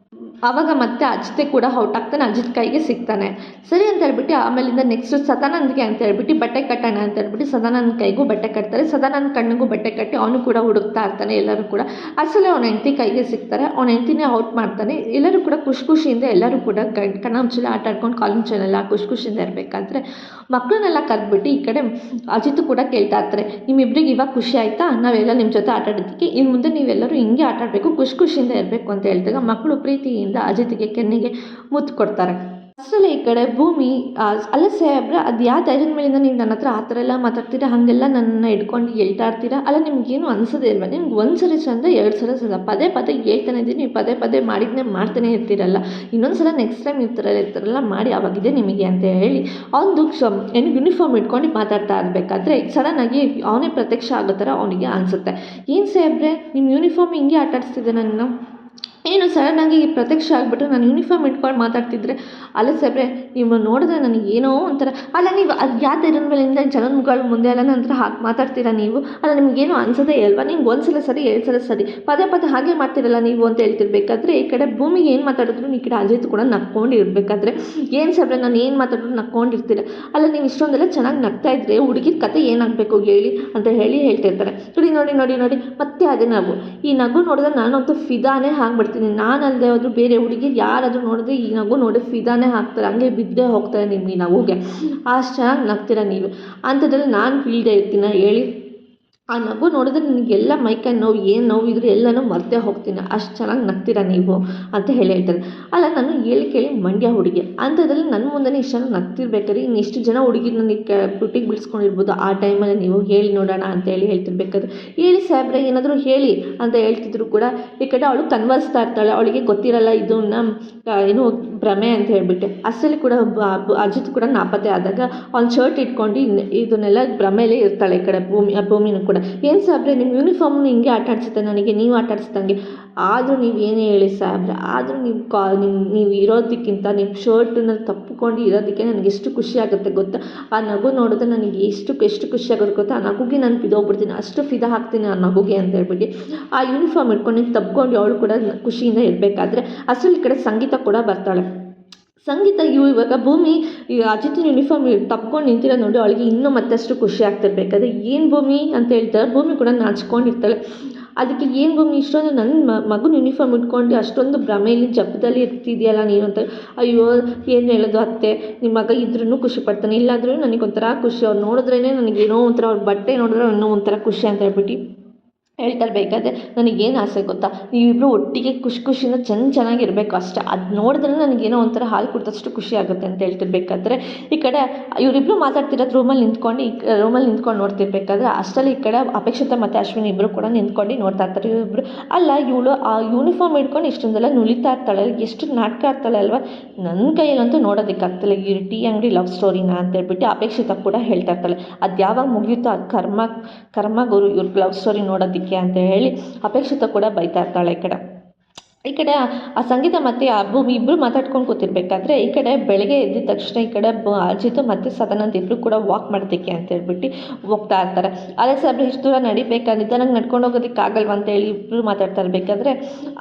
ಆವಾಗ ಮತ್ತೆ ಅಜಿತ್ ಕೂಡ ಔಟ್ ಆಗ್ತಾನೆ, ಅಜಿತ್ ಕೈಗೆ ಸಿಗ್ತಾನೆ. ಸರಿ ಅಂತ ಹೇಳ್ಬಿಟ್ಟು ಆಮೇಲಿಂದ ನೆಕ್ಸ್ಟ್ ಸದಾನಂದ್ಗೆ ಅಂತ ಹೇಳ್ಬಿಟ್ಟು ಬಟ್ಟೆ ಕಟ್ಟೋಣ ಅಂತ ಹೇಳ್ಬಿಟ್ಟು ಸದಾನಂದ್ ಕೈಗೂ ಬಟ್ಟೆ ಕಟ್ತಾರೆ, ಸದಾನಂದ್ ಕಣ್ಣಿಗೂ ಬಟ್ಟೆ ಕಟ್ಟಿ ಅವನು ಕೂಡ ಹುಡುಕ್ತಾ ಇರ್ತಾನೆ. ಎಲ್ಲರೂ ಕೂಡ ಅಸಲೇ ಅವನ ಹೆಂಡತಿ ಕೈಗೆ ಸಿಗ್ತಾರೆ, ಅವನ ಹೆಂಡತಿನೇ ಔಟ್ ಮಾಡ್ತಾನೆ. ಎಲ್ಲರೂ ಕೂಡ ಖುಷಿಯಿಂದ ಎಲ್ಲರೂ ಕೂಡ ಕಣ್ಣ ಮುಚ್ಚಲೆ ಆಟ ಆಡ್ಕೊಂಡು ಕಾಲೇಜಲ್ಲೆಲ್ಲ ಖುಷಿಯಿಂದ ಇರಬೇಕಾದ್ರೆ ಮಕ್ಕಳನ್ನೆಲ್ಲ ಕರೆದ್ಬಿಟ್ಟು ಈ ಕಡೆ ಅಜಿತ್ ಕೂಡ ಕೇಳ್ತಾ ಇರ್ತಾರೆ, ನಿಮ್ಮಿಬ್ಬರಿಗೆ ಇವಾಗ ಖುಷಿ ಆಯಿತಾ, ನಾವೆಲ್ಲ ನಿಮ್ಮ ಜೊತೆ ಆಟ ಆಡೋದಕ್ಕೆ ಇನ್ನು ಮುಂದೆ ನೀವೆಲ್ಲರೂ ಹಿಂಗೆ ಆಟ ಆಡಬೇಕು, ಖುಷಿಯಿಂದ ಇರಬೇಕು ಅಂತ ಹೇಳ್ದಾಗ ಮಕ್ಕಳು ಪ್ರೀತಿಯಿಂದ ಅಜಿತ್ಗೆ ಕೆನ್ನಿಗೆ ಮುತ್ತು ಕೊಡ್ತಾರೆ. ಅಷ್ಟರಲ್ಲಿ ಈ ಕಡೆ ಭೂಮಿ ಅಲ್ಲ ಸಾಹೇಬ್ರೆ, ಅದು ಯಾವ ಧೈರ್ಯದ ಮೇಲಿಂದ ನೀವು ನನ್ನ ಹತ್ರ ಆ ಥರ ಎಲ್ಲ ಮಾತಾಡ್ತೀರಾ, ಹಾಗೆಲ್ಲ ನನ್ನ ಹಿಡ್ಕೊಂಡು ಹೇಳ್ತಾ ಇರ್ತೀರಾ, ಅಲ್ಲ ನಿಮ್ಗೇನು ಅನ್ಸೋದೇ ಇಲ್ವಾ, ನಿಮ್ಗೆ ಒಂದು ಸರಿ ಚಂದ 2 ಸಲ ಚಂದ, ಪದೇ ಹೇಳ್ತಾನೆ ಇದ್ದೀನಿ, ನೀವು ಪದೇ ಮಾಡಿದ್ನೇ ಮಾಡ್ತಾನೆ ಇರ್ತೀರಲ್ಲ, ಇನ್ನೊಂದು ಸಲ ನೆಕ್ಸ್ಟ್ ಟೈಮ್ ಇರ್ತಾರಲ್ಲ ಮಾಡಿ ಆವಾಗಿದೆ ನಿಮಗೆ ಅಂತ ಹೇಳಿ ಅವನು ಏನು ಯೂನಿಫಾರ್ಮ್ ಇಟ್ಕೊಂಡು ಮಾತಾಡ್ತಾ ಇರಬೇಕಾದ್ರೆ ಸಡನ್ನಾಗಿ ಅವನೇ ಪ್ರತ್ಯಕ್ಷ ಆಗೋ ಥರ ಅವನಿಗೆ ಅನಿಸುತ್ತೆ. ಏನು ಸಾಹೇಬ್ರೆ ನಿಮ್ಮ ಯೂನಿಫಾರ್ಮ್ ಹಿಂಗೆ ಆಟ ಆಡಿಸ್ತಿದ್ದೆ ನನ್ನ, ಏನು ಸಡನ್ನಾಗಿ ಪ್ರತ್ಯಕ್ಷ ಆಗಿಬಿಟ್ಟು ನಾನು ಯೂನಿಫಾರ್ಮ್ ಇಟ್ಕೊಂಡು ಮಾತಾಡ್ತಿದ್ರೆ, ಅಲ್ಲ ಸಾಹೇಬ್ರೆ ನೀವು ನೋಡಿದ್ರೆ ನನಗೆ ಏನೋ ಒಂಥರ, ಅಲ್ಲ ನೀವು ಅದು ಯಾವ ಧೈರ್ಯದ ಮೇಲಿಂದ ಜನಗಳ ಮುಂದೆ ಎಲ್ಲ ನನ್ನ ಹತ್ರ ಹಾಗೆ ಮಾತಾಡ್ತೀರಾ ನೀವು? ಅಲ್ಲ ನಿಮಗೇನು ಅನ್ಸೋದೇ ಇಲ್ವಾ? ನಿಮ್ಗೆ ಒಂದು ಸಲ ಸರಿ, 2 ಸಲ ಸರಿ, ಪದೇ ಪದೇ ಹಾಗೆ ಮಾಡ್ತೀರಲ್ಲ ನೀವು ಅಂತ ಹೇಳ್ತಿರ್ಬೇಕಾದ್ರೆ, ಈ ಕಡೆ ಭೂಮಿಗೆ ಏನು ಮಾತಾಡಿದ್ರು ಈ ಕಡೆ ಅಜಿತ್ ಕೂಡ ನಕ್ಕೊಂಡು ಇರಬೇಕಾದ್ರೆ, ಏನು ಸಾಹೇಬ್ರೆ ನಾನು ಏನು ಮಾತಾಡಿದ್ರು ನಕ್ಕೊಂಡಿರ್ತೀರ, ಅಲ್ಲ ನೀವು ಇಷ್ಟೊಂದೆಲ್ಲ ಚೆನ್ನಾಗಿ ನಗ್ತಾ ಇದ್ರೆ ಹುಡುಗಿರ ಕತೆ ಏನಾಗಬೇಕು ಹೇಳಿ ಅಂತ ಹೇಳ್ತಿರ್ತಾರೆ. ನೋಡಿ ನೋಡಿ ನೋಡಿ ನೋಡಿ ಮತ್ತೆ ಅದೇ ನಗು, ಈ ನಗು ನೋಡಿದ್ರೆ ನಾನಂತೂ ಫಿದಾನೇ ಆಗ್ಬಿಡ್ತೀನಿ. ನಾನಲ್ಲದೆ ಹೋದ್ರು ಬೇರೆ ಹುಡುಗಿರು ಯಾರಾದರೂ ನೋಡಿದ್ರೆ ಈ ನಗು ನೋಡಿ ಫಿದಾನೇ ಆಗ್ತಾರೆ, ಹಂಗೆ ಬಿದ್ದೇ ಹೋಗ್ತಾರೆ ನಿಮ್ಮ ಈ ನಗುಗೆ. ಅಷ್ಟು ಚೆನ್ನಾಗಿ ನಗ್ತೀರ ನೀವು. ಅಂಥದ್ರಲ್ಲಿ ನಾನು ಬೀಳದೆ ಇರ್ತೀನ ಹೇಳಿ? ಆ ನಗು ನೋಡಿದ್ರೆ ನಿನಗೆಲ್ಲ ಮೈಕೈ ನೋವು ಏನು ನೋವು ಇದ್ರೂ ಎಲ್ಲನೂ ಮರ್ತೇ ಹೋಗ್ತೀನಿ, ಅಷ್ಟು ಚೆನ್ನಾಗಿ ನಗ್ತೀರ ನೀವು ಅಂತ ಹೇಳ್ತಾರೆ. ಅಲ್ಲ ನಾನು ಕೇಳಿ ಮಂಡ್ಯ ಹುಡುಗಿ ಅಂಥದ್ರಲ್ಲಿ ನನ್ನ ಮುಂದೆನೇ ಇಷ್ಟು ಜನ ನಗ್ತಿರ್ಬೇಕಾದ್ರೆ ಇನ್ನು ಎಷ್ಟು ಜನ ಹುಡುಗಿರನ್ನ ನೀವು ಬುಟ್ಟಿಗೆ ಬಿಡಿಸ್ಕೊಂಡಿರ್ಬೋದು ಆ ಟೈಮಲ್ಲಿ ನೀವು ಹೇಳಿ ನೋಡೋಣ ಅಂತ ಹೇಳ್ತಿರ್ಬೇಕಾದ್ರೆ, ಹೇಳಿ ಸಾಹೇಬ್ರೆ ಏನಾದರೂ ಹೇಳಿ ಅಂತ ಹೇಳ್ತಿದ್ರು ಕೂಡ ಈ ಕಡೆ ಅವಳು ಕನ್ವರ್ಸ್ತಾ ಇರ್ತಾಳೆ, ಅವಳಿಗೆ ಗೊತ್ತಿರಲ್ಲ ಇದನ್ನ ಏನು ಭ್ರಮೆ ಅಂತ ಹೇಳ್ಬಿಟ್ಟೆ. ಅಷ್ಟರಲ್ಲಿ ಕೂಡ ಅಜಿತ್ ಕೂಡ ನಾಪತ್ತೆ ಆದಾಗ ಅವ್ನು ಶರ್ಟ್ ಇಟ್ಕೊಂಡು ಇದನ್ನೆಲ್ಲ ಭ್ರಮೆಯಲ್ಲೇ ಇರ್ತಾಳೆ. ಈ ಕಡೆ ಭೂಮಿನೂ ಕೂಡ, ಏನು ಸಾಹೇಬ್ರೆ ನಿಮ್ಮ ಯೂನಿಫಾರ್ಮ್ನ ಹಿಂಗೆ ಆಟ ಆಡಿಸುತ್ತೆ ನನಗೆ, ನೀವು ಆಟ ಆಡಿಸ್ದಂಗೆ. ಆದರೂ ನೀವು ಏನೇ ಹೇಳಿ ಸಾಹೇಬ್ರೆ, ಆದರೂ ನೀವು ಇರೋದಕ್ಕಿಂತ ನಿಮ್ಮ ಶರ್ಟನ್ನ ತಪ್ಪಿಕೊಂಡು ಇರೋದಕ್ಕೆ ನನಗೆ ಎಷ್ಟು ಖುಷಿ ಆಗುತ್ತೆ ಗೊತ್ತಾ? ಆ ನಗು ನೋಡಿದ್ರೆ ನನಗೆ ಎಷ್ಟು ಖುಷಿ ಆಗೋದು ಗೊತ್ತಾ? ಆ ನಗುಗೆ ನಾನು ಫಿದೋಗ್ಬಿಡ್ತೀನಿ, ಅಷ್ಟು ಫಿದಾ ಹಾಕ್ತೀನಿ ಆ ನಗುಗೆ ಅಂತ ಹೇಳ್ಬಿಟ್ಟು ಆ ಯೂನಿಫಾರ್ಮ್ ಇಟ್ಕೊಂಡು ತಪ್ಕೊಂಡು ಅವಳು ಕೂಡ ಖುಷಿಯಿಂದ ಇರಬೇಕಾದ್ರೆ ಅಷ್ಟರಲ್ಲಿ ಈ ಕಡೆ ಸಂಗೀತ ಕೂಡ ಬರ್ತಾಳೆ. ಸಂಗೀತ ಇವಾಗ ಭೂಮಿ ಈ ಅಜಿತ್ ಯೂನಿಫಾರ್ಮ್ ತಪ್ಕೊಂಡು ನಿಂತಿರೋದು ನೋಡಿ ಅವಳಿಗೆ ಇನ್ನೂ ಮತ್ತಷ್ಟು ಖುಷಿ ಆಗ್ತಿರ್ಬೇಕಾದ್ರೆ, ಏನು ಭೂಮಿ ಅಂತ ಹೇಳ್ತಾರೆ. ಭೂಮಿ ಕೂಡ ನಾಚ್ಕೊಂಡಿರ್ತಾಳೆ. ಅದಕ್ಕೆ ಏನು ಭೂಮಿ ಇಷ್ಟೊಂದು ನನ್ನ ಮಗನ ಯೂನಿಫಾರ್ಮ್ ಇಟ್ಕೊಂಡು ಅಷ್ಟೊಂದು ಭ್ರಮೆಯಲ್ಲಿ ಜಪದಲ್ಲಿ ಇರ್ತಿದೆಯಲ್ಲ ನೀನು ಅಂತ. ಅಯ್ಯೋ ಏನು ಹೇಳೋದು ಅತ್ತೆ, ನಿಮ್ಮ ಮಗ ಇದ್ರೂ ಖುಷಿ ಪಡ್ತಾನೆ, ಇಲ್ಲಾಂದ್ರೂ ನನಗೊಂಥರ ಖುಷಿ, ಅವ್ರು ನೋಡಿದ್ರೇ ನನಗೇನೋ ಒಂಥರ, ಅವ್ರ ಬಟ್ಟೆ ನೋಡಿದ್ರೆ ಇನ್ನೂ ಒಂಥರ ಖುಷಿ ಅಂತ ಹೇಳ್ಬಿಟ್ಟು ಹೇಳ್ತಾರೆ. ಬೇಕಾದರೆ ನನಗೇನು ಆಸೆ ಗೊತ್ತಾ, ನೀವಿಬ್ಬರು ಒಟ್ಟಿಗೆ ಖುಷಿಯಿಂದ ಚೆನ್ನಾಗಿರಬೇಕು ಅಷ್ಟೇ, ಅದು ನೋಡಿದ್ರೆ ನನಗೇನೋ ಒಂಥರ ಹಾಲು ಕುಡಿದಷ್ಟು ಖುಷಿ ಆಗುತ್ತೆ ಅಂತ ಹೇಳ್ತಿರ್ಬೇಕಾದ್ರೆ, ಈ ಕಡೆ ಇವರಿಬ್ಬರು ಮಾತಾಡ್ತಿರೋದು ರೂಮಲ್ಲಿ ನಿಂತ್ಕೊಂಡು ನೋಡ್ತಿರ್ಬೇಕಾದ್ರೆ ಅಷ್ಟರಲ್ಲಿ ಈ ಕಡೆ ಅಪೇಕ್ಷಿತ ಮತ್ತು ಅಶ್ವಿನಿ ಇಬ್ಬರು ಕೂಡ ನಿಂತ್ಕೊಂಡು ನೋಡ್ತಾ ಇರ್ತಾರೆ. ಇವರಿಬ್ಬರು ಅಲ್ಲ ಇವಳು ಆ ಯೂನಿಫಾರ್ಮ್ ಹಿಡ್ಕೊಂಡು ಇಷ್ಟೊಂದೆಲ್ಲ ನುಲಿತಾ ಇರ್ತಾಳೆ, ಎಷ್ಟು ನಾಟಕ ಆಡ್ತಾಳೆ ಅಲ್ವಾ, ನನ್ನ ಕೈಯಲ್ಲಂತೂ ನೋಡೋದಕ್ಕಾಗ್ತಿಲ್ಲ ಈ ಟೀ ಅಂಗಡಿ ಲವ್ ಸ್ಟೋರಿನ ಅಂತ ಹೇಳ್ಬಿಟ್ಟು ಅಪೇಕ್ಷಿತ ಕೂಡ ಹೇಳ್ತಾ ಇರ್ತಾಳೆ. ಅದು ಯಾವಾಗ ಮುಗಿಯುತ್ತೋ ಅದು ಕರ್ಮ ಗುರು ಇವ್ರಿಗೆ ಲವ್ ಸ್ಟೋರಿ ನೋಡೋದಕ್ಕೆ ಅಂತ ಹೇಳಿ ಅಪೇಕ್ಷಿತ ಕೂಡ ಬೈತಾ ಇರ್ತಾಳೆ. ಈ ಕಡೆ ಆ ಸಂಗೀತ ಮತ್ತು ಆ ಭೂಮಿ ಇಬ್ಬರು ಮಾತಾಡ್ಕೊಂಡು ಕೂತಿರ್ಬೇಕಾದ್ರೆ ಈ ಕಡೆ ಬೆಳಗ್ಗೆ ಎದ್ದ ತಕ್ಷಣ ಈ ಕಡೆ ಅಜಿತ್ ಮತ್ತು ಸದಾನಂದ್ ಇಬ್ಬರು ಕೂಡ ವಾಕ್ ಮಾಡೋದಕ್ಕೆ ಅಂತ ಹೇಳ್ಬಿಟ್ಟು ಹೋಗ್ತಾ ಇರ್ತಾರೆ. ಅದೇ ಸಾಹೇಬ್ರೆ ಇಷ್ಟು ದೂರ ನಡಿಬೇಕಾದ್ರೆ ನಂಗೆ ನಡ್ಕೊಂಡು ಹೋಗೋದಕ್ಕೆ ಆಗಲ್ವ ಅಂತ ಹೇಳಿ ಇಬ್ಬರು ಮಾತಾಡ್ತಾ ಇರಬೇಕಾದ್ರೆ,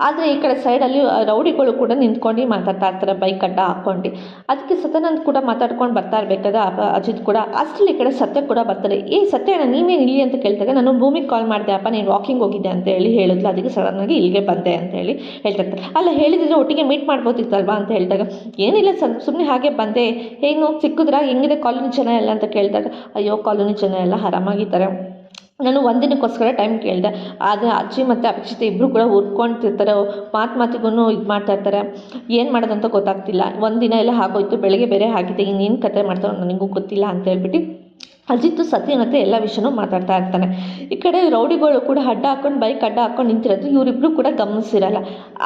ಆದರೆ ಈ ಕಡೆ ಸೈಡಲ್ಲಿ ರೌಡಿಗಳು ಕೂಡ ನಿಂತ್ಕೊಂಡು ಮಾತಾಡ್ತಾ ಇರ್ತಾರೆ ಬೈಕ್ ಅಡ್ಡ ಹಾಕ್ಕೊಂಡು. ಅದಕ್ಕೆ ಸದಾನಂದ್ ಕೂಡ ಮಾತಾಡ್ಕೊಂಡು ಬರ್ತಾ ಇರಬೇಕಾದ್ರೆ ಅಜಿತ್ ಕೂಡ ಅಷ್ಟರಲ್ಲಿ ಈ ಕಡೆ ಸತ್ಯ ಕೂಡ ಬರ್ತಾರೆ. ಸತ್ಯ ಅಣ್ಣ ನೀವೇನು ಇಲ್ಲಿ ಅಂತ ಕೇಳ್ತಾರೆ, ನಾನು ಭೂಮಿಗೆ ಕಾಲ್ ಮಾಡಿದೆ ಅಪ್ಪ, ನೀನು ವಾಕಿಂಗ್ ಹೋಗಿದ್ದೆ ಅಂತ ಹೇಳಿದ್ಲು, ಅದಕ್ಕೆ ಸಡನ್ನಾಗಿ ಇಲ್ಲಿಗೆ ಬಂದೆ ಅಂತ ಹೇಳಿ ಹೇಳ್ತಿರ್ತಾರೆ. ಅಲ್ಲ ಹೇಳಿದ್ರೆ ಒಟ್ಟಿಗೆ ಮೀಟ್ ಮಾಡ್ಬೋದಿತ್ತಲ್ವಾ ಅಂತ ಹೇಳಿದಾಗ, ಏನಿಲ್ಲ ಸುಮ್ಮನೆ ಹಾಗೆ ಬಂದೆ, ಏನು ಸಿಕ್ಕಿದ್ರಾ, ಹೆಂಗಿದೆ ಕಾಲೋನಿ ಜನ ಎಲ್ಲ ಅಂತ ಕೇಳಿದಾಗ, ಅಯ್ಯೋ ಕಾಲೋನಿ ಜನ ಎಲ್ಲ ಆರಾಮಾಗಿದ್ದಾರೆ, ನಾನು ಒಂದಿನಕ್ಕೋಸ್ಕರ ಟೈಮ್ ಕೇಳಿದೆ, ಆದರೆ ಅಜ್ಜಿ ಮತ್ತು ಅಪೇಕ್ಷಿತ ಇಬ್ಬರು ಕೂಡ ಹುರ್ಕೊಳ್ತಿರ್ತಾರೆ, ಮಾತಿಗೂ ಇದು ಮಾಡ್ತಾಯಿರ್ತಾರೆ, ಏನು ಮಾಡೋದಂತ ಗೊತ್ತಾಗ್ತಿಲ್ಲ, ಒಂದಿನ ಎಲ್ಲ ಆಗೋಯ್ತು, ಬೆಳಗ್ಗೆ ಬೇರೆ ಆಗಿದೆ, ಇನ್ನೇನು ಕತೆ ಮಾಡ್ತಾರೋ ನನಗೂ ಗೊತ್ತಿಲ್ಲ ಅಂತ ಹೇಳ್ಬಿಟ್ಟು ಅಜಿತ್ ಸತ್ಯನತ್ತೆ ಎಲ್ಲ ವಿಷಯನೂ ಮಾತಾಡ್ತಾ ಇರ್ತಾನೆ. ಈ ಕಡೆ ರೌಡಿಗಳು ಕೂಡ ಬೈಕ್ ಅಡ್ಡ ಹಾಕ್ಕೊಂಡು ನಿಂತಿರೋದು ಇವರಿಬ್ಬರು ಕೂಡ ಗಮನಿಸಿರಲ್ಲ.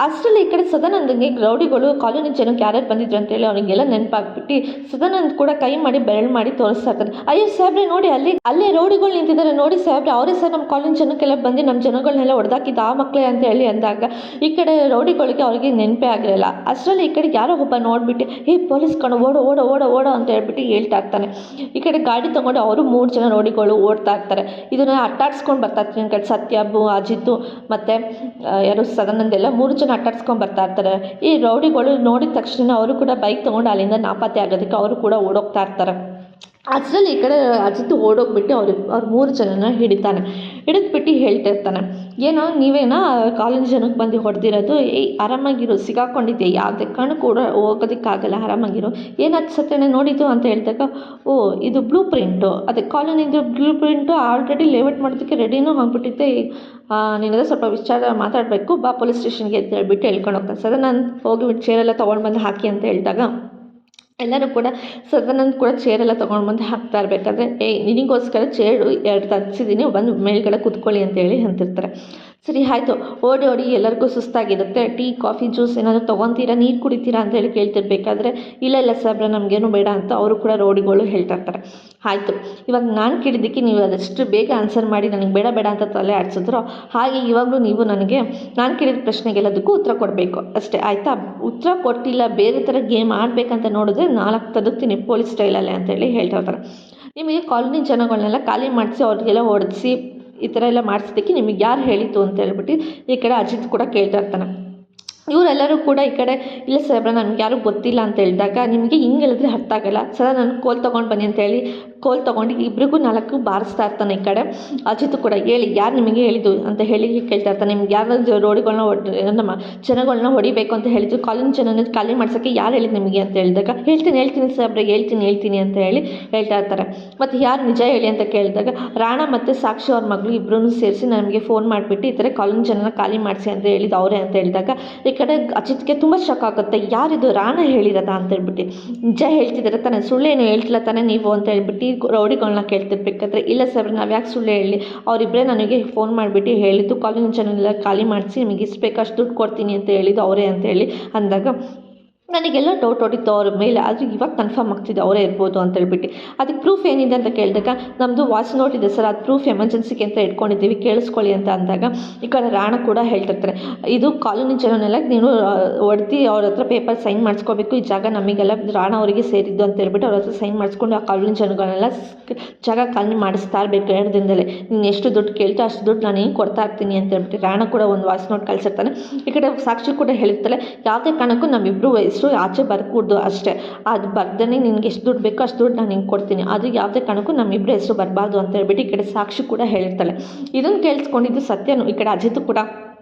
ಅಷ್ಟರಲ್ಲಿ ಈ ಕಡೆ ಸದಾನಂದಂಗೆ ರೌಡಿಗಳು ಕಾಲೋನಿ ಜನಕ್ಕೆ ಯಾರ್ಯಾರು ಬಂದಿದ್ರು ಅಂತೇಳಿ ಅವನಿಗೆಲ್ಲ ನೆನಪಾಗ್ಬಿಟ್ಟು ಸದಾನಂದ್ ಕೂಡ ಕೈ ಮಾಡಿ ಬೆರಳು ಮಾಡಿ ತೋರಿಸ್ತಾ ಇರ್ತಾನೆ. ಅಯ್ಯೋ ಸಾಹೇಬ್ರೆ ನೋಡಿ ಅಲ್ಲೇ ರೌಡಿಗಳು ನಿಂತಿದ್ದಾರೆ ನೋಡಿ ಸಾಹೇಬ್ರೆ, ಅವರೇ ಸರ್ ನಮ್ಮ ಕಾಲೋನಿ ಜನಕ್ಕೆಲ್ಲ ಬಂದು ನಮ್ಮ ಜನಗಳನ್ನೆಲ್ಲ ಹೊಡೆದಾಕಿದ್ದು ಆ ಮಕ್ಕಳೇ ಅಂತ ಹೇಳಿ ಅಂದಾಗ ಈ ಕಡೆ ರೌಡಿಗಳಿಗೆ ಅವ್ರಿಗೆ ನೆನಪೇ ಆಗಿರಲ್ಲ. ಅಷ್ಟರಲ್ಲಿ ಈ ಕಡೆ ಯಾರೋ ಒಬ್ಬ ನೋಡ್ಬಿಟ್ಟು ಪೊಲೀಸ್ ಕಣೋ ಓಡೋ ಓಡೋ ಓಡೋ ಓಡೋ ಅಂತ ಹೇಳ್ಬಿಟ್ಟು ಹೇಳ್ತಾ ಇರ್ತಾನೆ. ಈ ಕಡೆ ಗಾಡಿ ತೊಗೊಂಡು ಅವರು 3 ಜನ ರೌಡಿಗಳು ಓಡ್ತಾ ಇರ್ತಾರೆ. ಇದನ್ನು ಅಟ್ಟಾಡ್ಸ್ಕೊಂಡು ಬರ್ತಾ ಇರ್ತೀನಿ. ಈ ಕಡೆ ಸತ್ಯ, ಅಜಿತ್ ಮತ್ತು ಯಾರು ಸದಾನಂದ್ ಎಲ್ಲ 3 ಜನ ಅಟ್ಟಾಡ್ಸ್ಕೊಂಡು ಬರ್ತಾ ಇರ್ತಾರೆ. ಈ ರೌಡಿಗಳು ನೋಡಿದ ತಕ್ಷಣ ಅವರು ಕೂಡ ಬೈಕ್ ತೊಗೊಂಡು ಅಲ್ಲಿಂದ ನಾಪತ್ತೆ ಆಗೋದಕ್ಕೆ ಅವರು ಕೂಡ ಓಡೋಗ್ತಾ ಇರ್ತಾರೆ. ಅಷ್ಟರಲ್ಲಿ ಈ ಕಡೆ ಅಜಿತ್ ಓಡೋಗ್ಬಿಟ್ಟು ಅವ್ರು 3 ಜನನ ಹಿಡಿದ್ಬಿಟ್ಟು ಹೇಳ್ತಿರ್ತಾನೆ, ಏನೋ ನೀವೇನೋ ಕಾಲೇಜ್ ಜನಕ್ಕೆ ಬಂದು ಹೊಡೆದಿರೋದು, ಆರಾಮಾಗಿರೋ, ಸಿಗಾಕೊಂಡಿದ್ದೆ, ಯಾವುದೇ ಕಾರಣಕ್ಕೂ ಕೂಡ ಹೋಗೋದಕ್ಕಾಗಲ್ಲ, ಆರಾಮಾಗಿರೋ, ಏನಾಯ್ತು ಸತ್ಯನೇ ನೋಡಿದ್ದು ಅಂತ ಹೇಳಿದಾಗ, ಓ ಇದು ಬ್ಲೂ ಪ್ರಿಂಟು, ಅದೇ ಕಾಲೋನಿದು ಬ್ಲೂ ಪ್ರಿಂಟು ಆಲ್ರೆಡಿ ಲೇಔಟ್ ಮಾಡೋದಕ್ಕೆ ರೆಡಿನೂ ಆಗಿಬಿಟ್ಟಿದ್ದೆ, ನಿನ್ನದೇ ಸ್ವಲ್ಪ ವಿಚಾರ ಮಾತಾಡಬೇಕು, ಬಾ ಪೊಲೀಸ್ ಸ್ಟೇಷನ್ಗೆ ಅಂತ ಹೇಳ್ಬಿಟ್ಟು ಹೇಳ್ಕೊಂಡು ಹೋಗ್ತಾನೆ. ಸದಾ ನಾನು ಹೋಗಿಬಿಟ್ಟು ಚೇರೆಲ್ಲ ತೊಗೊಂಡು ಬಂದು ಹಾಕಿ ಅಂತ ಹೇಳಿದಾಗ ಎಲ್ಲರೂ ಕೂಡ ಸದಾನಂದ್ ಕೂಡ ಚೇರೆಲ್ಲ ತೊಗೊಂಡು ಬಂದು ಹಾಕ್ತಾ ಇರಬೇಕಾದ್ರೆ, ನಿನಗೋಸ್ಕರ ಚೇರು 2 ತರಿಸಿದ್ದೀನಿ, ಬಂದು ಮೇಲ್ಗಡೆ ಕೂತ್ಕೊಳ್ಳಿ ಅಂತೇಳಿ ಅಂತಿರ್ತಾರೆ. ಸರಿ ಆಯಿತು, ಓಡಿ ಓಡಿ ಎಲ್ಲರಿಗೂ ಸುಸ್ತಾಗಿರುತ್ತೆ, ಟೀ ಕಾಫಿ ಜ್ಯೂಸ್ ಏನಾದರೂ ತೊಗೊತೀರಾ, ನೀರು ಕುಡಿತೀರಾ ಅಂತೇಳಿ ಕೇಳ್ತಿರ್ಬೇಕಾದ್ರೆ ಇಲ್ಲ ಇಲ್ಲ ಸಾಹೇಬ್ರೆ ನಮಗೇನು ಬೇಡ ಅಂತ ಅವರು ಕೂಡ ರೌಡಿಗಳು ಹೇಳ್ತಾ ಇರ್ತಾರೆ. ಆಯಿತು, ಇವಾಗ ನಾನು ಕೇಳಿದ್ದಕ್ಕೆ ನೀವು ಅದಷ್ಟು ಬೇಗ ಆನ್ಸರ್ ಮಾಡಿ ನನಗೆ ಬೇಡ ಬೇಡ ಅಂತ ತಲೆ ಆಡಿಸಿದ್ರು, ಹಾಗೆ ಇವಾಗಲೂ ನೀವು ನನಗೆ ನಾನು ಕೇಳಿದ ಪ್ರಶ್ನೆಗೆಲ್ಲದಕ್ಕೂ ಉತ್ತರ ಕೊಡಬೇಕು ಅಷ್ಟೇ, ಆಯಿತಾ? ಉತ್ತರ ಕೊಟ್ಟಿಲ್ಲ, ಬೇರೆ ಥರ ಗೇಮ್ ಆಡಬೇಕಂತ ನೋಡಿದ್ರೆ 4 ತದುಕ್ತೀನಿ ಪೊಲೀಸ್ ಸ್ಟೈಲಲ್ಲೇ ಅಂತೇಳಿ ಹೇಳ್ತಾ ಇರ್ತಾರೆ. ನಿಮಗೆ ಕಾಲೋನಿ ಜನಗಳನ್ನೆಲ್ಲ ಖಾಲಿ ಮಾಡಿಸಿ ಅವ್ರಿಗೆಲ್ಲ ಹೊಡೆಸಿ ಈ ಥರ ಎಲ್ಲ ಮಾಡಿಸಿದ್ದಕ್ಕೆ ನಿಮಗೆ ಯಾರು ಹೇಳಿತು ಅಂತ ಹೇಳ್ಬಿಟ್ಟು ಈ ಕಡೆ ಅಜಿತ್ ಕೂಡ ಕೇಳ್ತಾ ಇರ್ತಾನೆ. ಇವರೆಲ್ಲರೂ ಕೂಡ ಈ ಕಡೆ ಇಲ್ಲ ಸಾಹೇಬ್ರೆ ನಮ್ಗೆ ಯಾರೂ ಗೊತ್ತಿಲ್ಲ ಅಂತ ಹೇಳಿದಾಗ ನಿಮಗೆ ಹಿಂಗೆ ಹೇಳಿದ್ರೆ ಅರ್ಥ ಆಗಲ್ಲ, ಸರ್ ನಾನು ಕೋಲ್ ತೊಗೊಂಡು ಬನ್ನಿ ಅಂತೇಳಿ ಕೋಲ್ ತೊಗೊಂಡು ಇಬ್ರಿಗೂ 4 ಬಾರಿಸ್ತಾ ಇರ್ತಾನೆ. ಈ ಕಡೆ ಅಜಿತ್ ಕೂಡ ಹೇಳಿ ಯಾರು ನಿಮಗೆ ಹೇಳಿದ್ದು ಅಂತ ಹೇಳಿ ಕೇಳ್ತಾ ಇರ್ತಾನೆ. ನಿಮ್ಗೆ ಯಾರು ರೋಡಿಗಳನ್ನ ನಮ್ಮ ಜನಗಳನ್ನ ಹೊಡಿಬೇಕು ಅಂತ ಹೇಳಿದ್ರು, ಕಾಲಿನ ಜನನ ಖಾಲಿ ಮಾಡ್ಸೋಕ್ಕೆ ಯಾರು ಹೇಳಿದ್ದು ನಿಮಗೆ ಅಂತ ಹೇಳಿದಾಗ ಹೇಳ್ತೀನಿ ಸಾಹೇಬ್ರೆ ಹೇಳ್ತೀನಿ ಅಂತ ಹೇಳಿ ಹೇಳ್ತಾ ಇರ್ತಾರೆ. ಮತ್ತು ಯಾರು ನಿಜ ಹೇಳಿ ಅಂತ ಕೇಳಿದಾಗ ರಾಣಾ ಮತ್ತು ಸಾಕ್ಷಿ ಅವ್ರ ಮಗಳು ಇಬ್ಬರೂ ಸೇರಿಸಿ ನಮಗೆ ಫೋನ್ ಮಾಡಿಬಿಟ್ಟು ಈ ಥರ ಕಾಲಿನ ಜನನ ಖಾಲಿ ಮಾಡಿಸಿ ಅಂತ ಹೇಳಿದ್ದು ಅವರೇ ಅಂತ ಹೇಳಿದಾಗ ಈ ಕಡೆ ಅಜಿತ್ಗೆ ತುಂಬ ಶಾಕ್ ಆಗುತ್ತೆ. ಯಾರಿದು ರಾಣಾ ಹೇಳಿರೋದಾ ಅಂತ ಹೇಳ್ಬಿಟ್ಟು, ನಿಜ ಹೇಳ್ತಿದ್ದಾರೆ ತಾನೆ, ಸುಳ್ಳೇನು ಹೇಳ್ತಿಲ್ಲ ತಾನೆ ನೀವು ಅಂತ ಹೇಳ್ಬಿಟ್ಟು ರೌಡಿಗಳನ್ನ ಕೇಳ್ತಿರ್ಬೇಕಾದ್ರೆ ಇಲ್ಲ ಸಾಹೇಬ್ರೆ ನಾವು ಯಾಕೆ ಸುಳ್ಳು ಹೇಳಿ, ಅವರಿಬ್ಬರೇ ನನಗೆ ಫೋನ್ ಮಾಡಿಬಿಟ್ಟು ಹೇಳಿದ್ದು ಕಾಲೇಜಿನ ಚಾನೆಲ್ಲ ಖಾಲಿ ಮಾಡಿಸಿ ನಿಮಗೆ ಎಷ್ಟು ಬೇಕಷ್ಟು ದುಡ್ಡು ಕೊಡ್ತೀನಿ ಅಂತ ಹೇಳಿದ್ದು ಅವರೇ ಅಂತೇಳಿ ಅಂದಾಗ ನನಗೆಲ್ಲ ಡೌಟ್ ಹೊಡಿತು ಅವ್ರ ಮೇಲೆ, ಆದರೆ ಇವಾಗ ಕನ್ಫರ್ಮ್ ಆಗ್ತಿದೆ ಅವರೇ ಇರ್ಬೋದು ಅಂತ ಹೇಳ್ಬಿಟ್ಟು. ಅದಕ್ಕೆ ಪ್ರೂಫ್ ಏನಿದೆ ಅಂತ ಕೇಳಿದಾಗ ನಮ್ಮದು ವಾಯ್ಸ್ ನೋಟ್ ಇದೆ ಸರ್, ಅದು ಪ್ರೂಫ್ ಎಮರ್ಜೆನ್ಸಿಗೆ ಅಂತ ಇಟ್ಕೊಂಡಿದ್ದೀವಿ ಕೇಳಿಸ್ಕೊಳ್ಳಿ ಅಂತ ಅಂದಾಗ ಈ ಕಡೆ ರಾಣ ಕೂಡ ಹೇಳ್ತಿರ್ತಾರೆ, ಇದು ಕಾಲೋನಿ ಜನನೆಲ್ಲ ನೀನು ಹೊಡೆದು ಅವ್ರ ಹತ್ರ ಪೇಪರ್ ಸೈನ್ ಮಾಡಿಸ್ಕೋಬೇಕು, ಈ ಜಾಗ ನಮಗೆಲ್ಲ ರಾಣ ಅವರಿಗೆ ಸೇರಿದ್ದು ಅಂತ ಹೇಳ್ಬಿಟ್ಟು ಅವ್ರ ಹತ್ರ ಸೈನ್ ಮಾಡಿಸ್ಕೊಂಡು ಆ ಕಾಲೋನಿ ಜನಗಳನ್ನೆಲ್ಲ ಜಾಗ ಖಾಲಿ ಮಾಡಿಸ್ತಾ ಇರಬೇಕು 2 ದಿನದಲ್ಲೇ, ನೀನು ಎಷ್ಟು ದುಡ್ಡು ಕೇಳ್ತಾ ಅಷ್ಟು ದುಡ್ಡು ನಾನು ಹಿಂಗೆ ಕೊಡ್ತಾ ಇರ್ತೀನಿ ಅಂತ ಹೇಳ್ಬಿಟ್ಟು ರಾಣ ಕೂಡ ಒಂದು ವಾಯ್ಸ್ ನೋಟ್ ಕಳಿಸಿರ್ತಾನೆ. ಈ ಕಡೆ ಸಾಕ್ಷಿ ಕೂಡ ಹೇಳಿರ್ತಾಳೆ ಯಾವುದೇ ಕಾರಣಕ್ಕೂ ನಮ್ಮಿಬ್ಬರು ಆಚೆ ಬರ್ಕೂಡ್ದು ಅಷ್ಟೇ, ಅದು ಬರ್ದೇ ನಿನ್ಗೆ ಎಷ್ಟು ದುಡ್ಡು ಬೇಕೋ ಅಷ್ಟು ದುಡ್ಡು ನಾನು ಹಿಂಗೆ ಕೊಡ್ತೀನಿ, ಅದು ಯಾವುದೇ ಕಾರಣಕ್ಕೂ ನಮ್ಮಿಬ್ಬರು ಹೆಸರು ಬರಬಾರ್ದು ಅಂತ ಹೇಳ್ಬಿಟ್ಟು ಈ ಕಡೆ ಸಾಕ್ಷಿ ಕೂಡ ಹೇಳಿರ್ತಾಳೆ. ಇದನ್ನು ಕೇಳಿಸ್ಕೊಂಡಿದ್ದು ಸತ್ಯನು ಈ ಕಡೆ ಅಜಿತ್ ಕೂಡ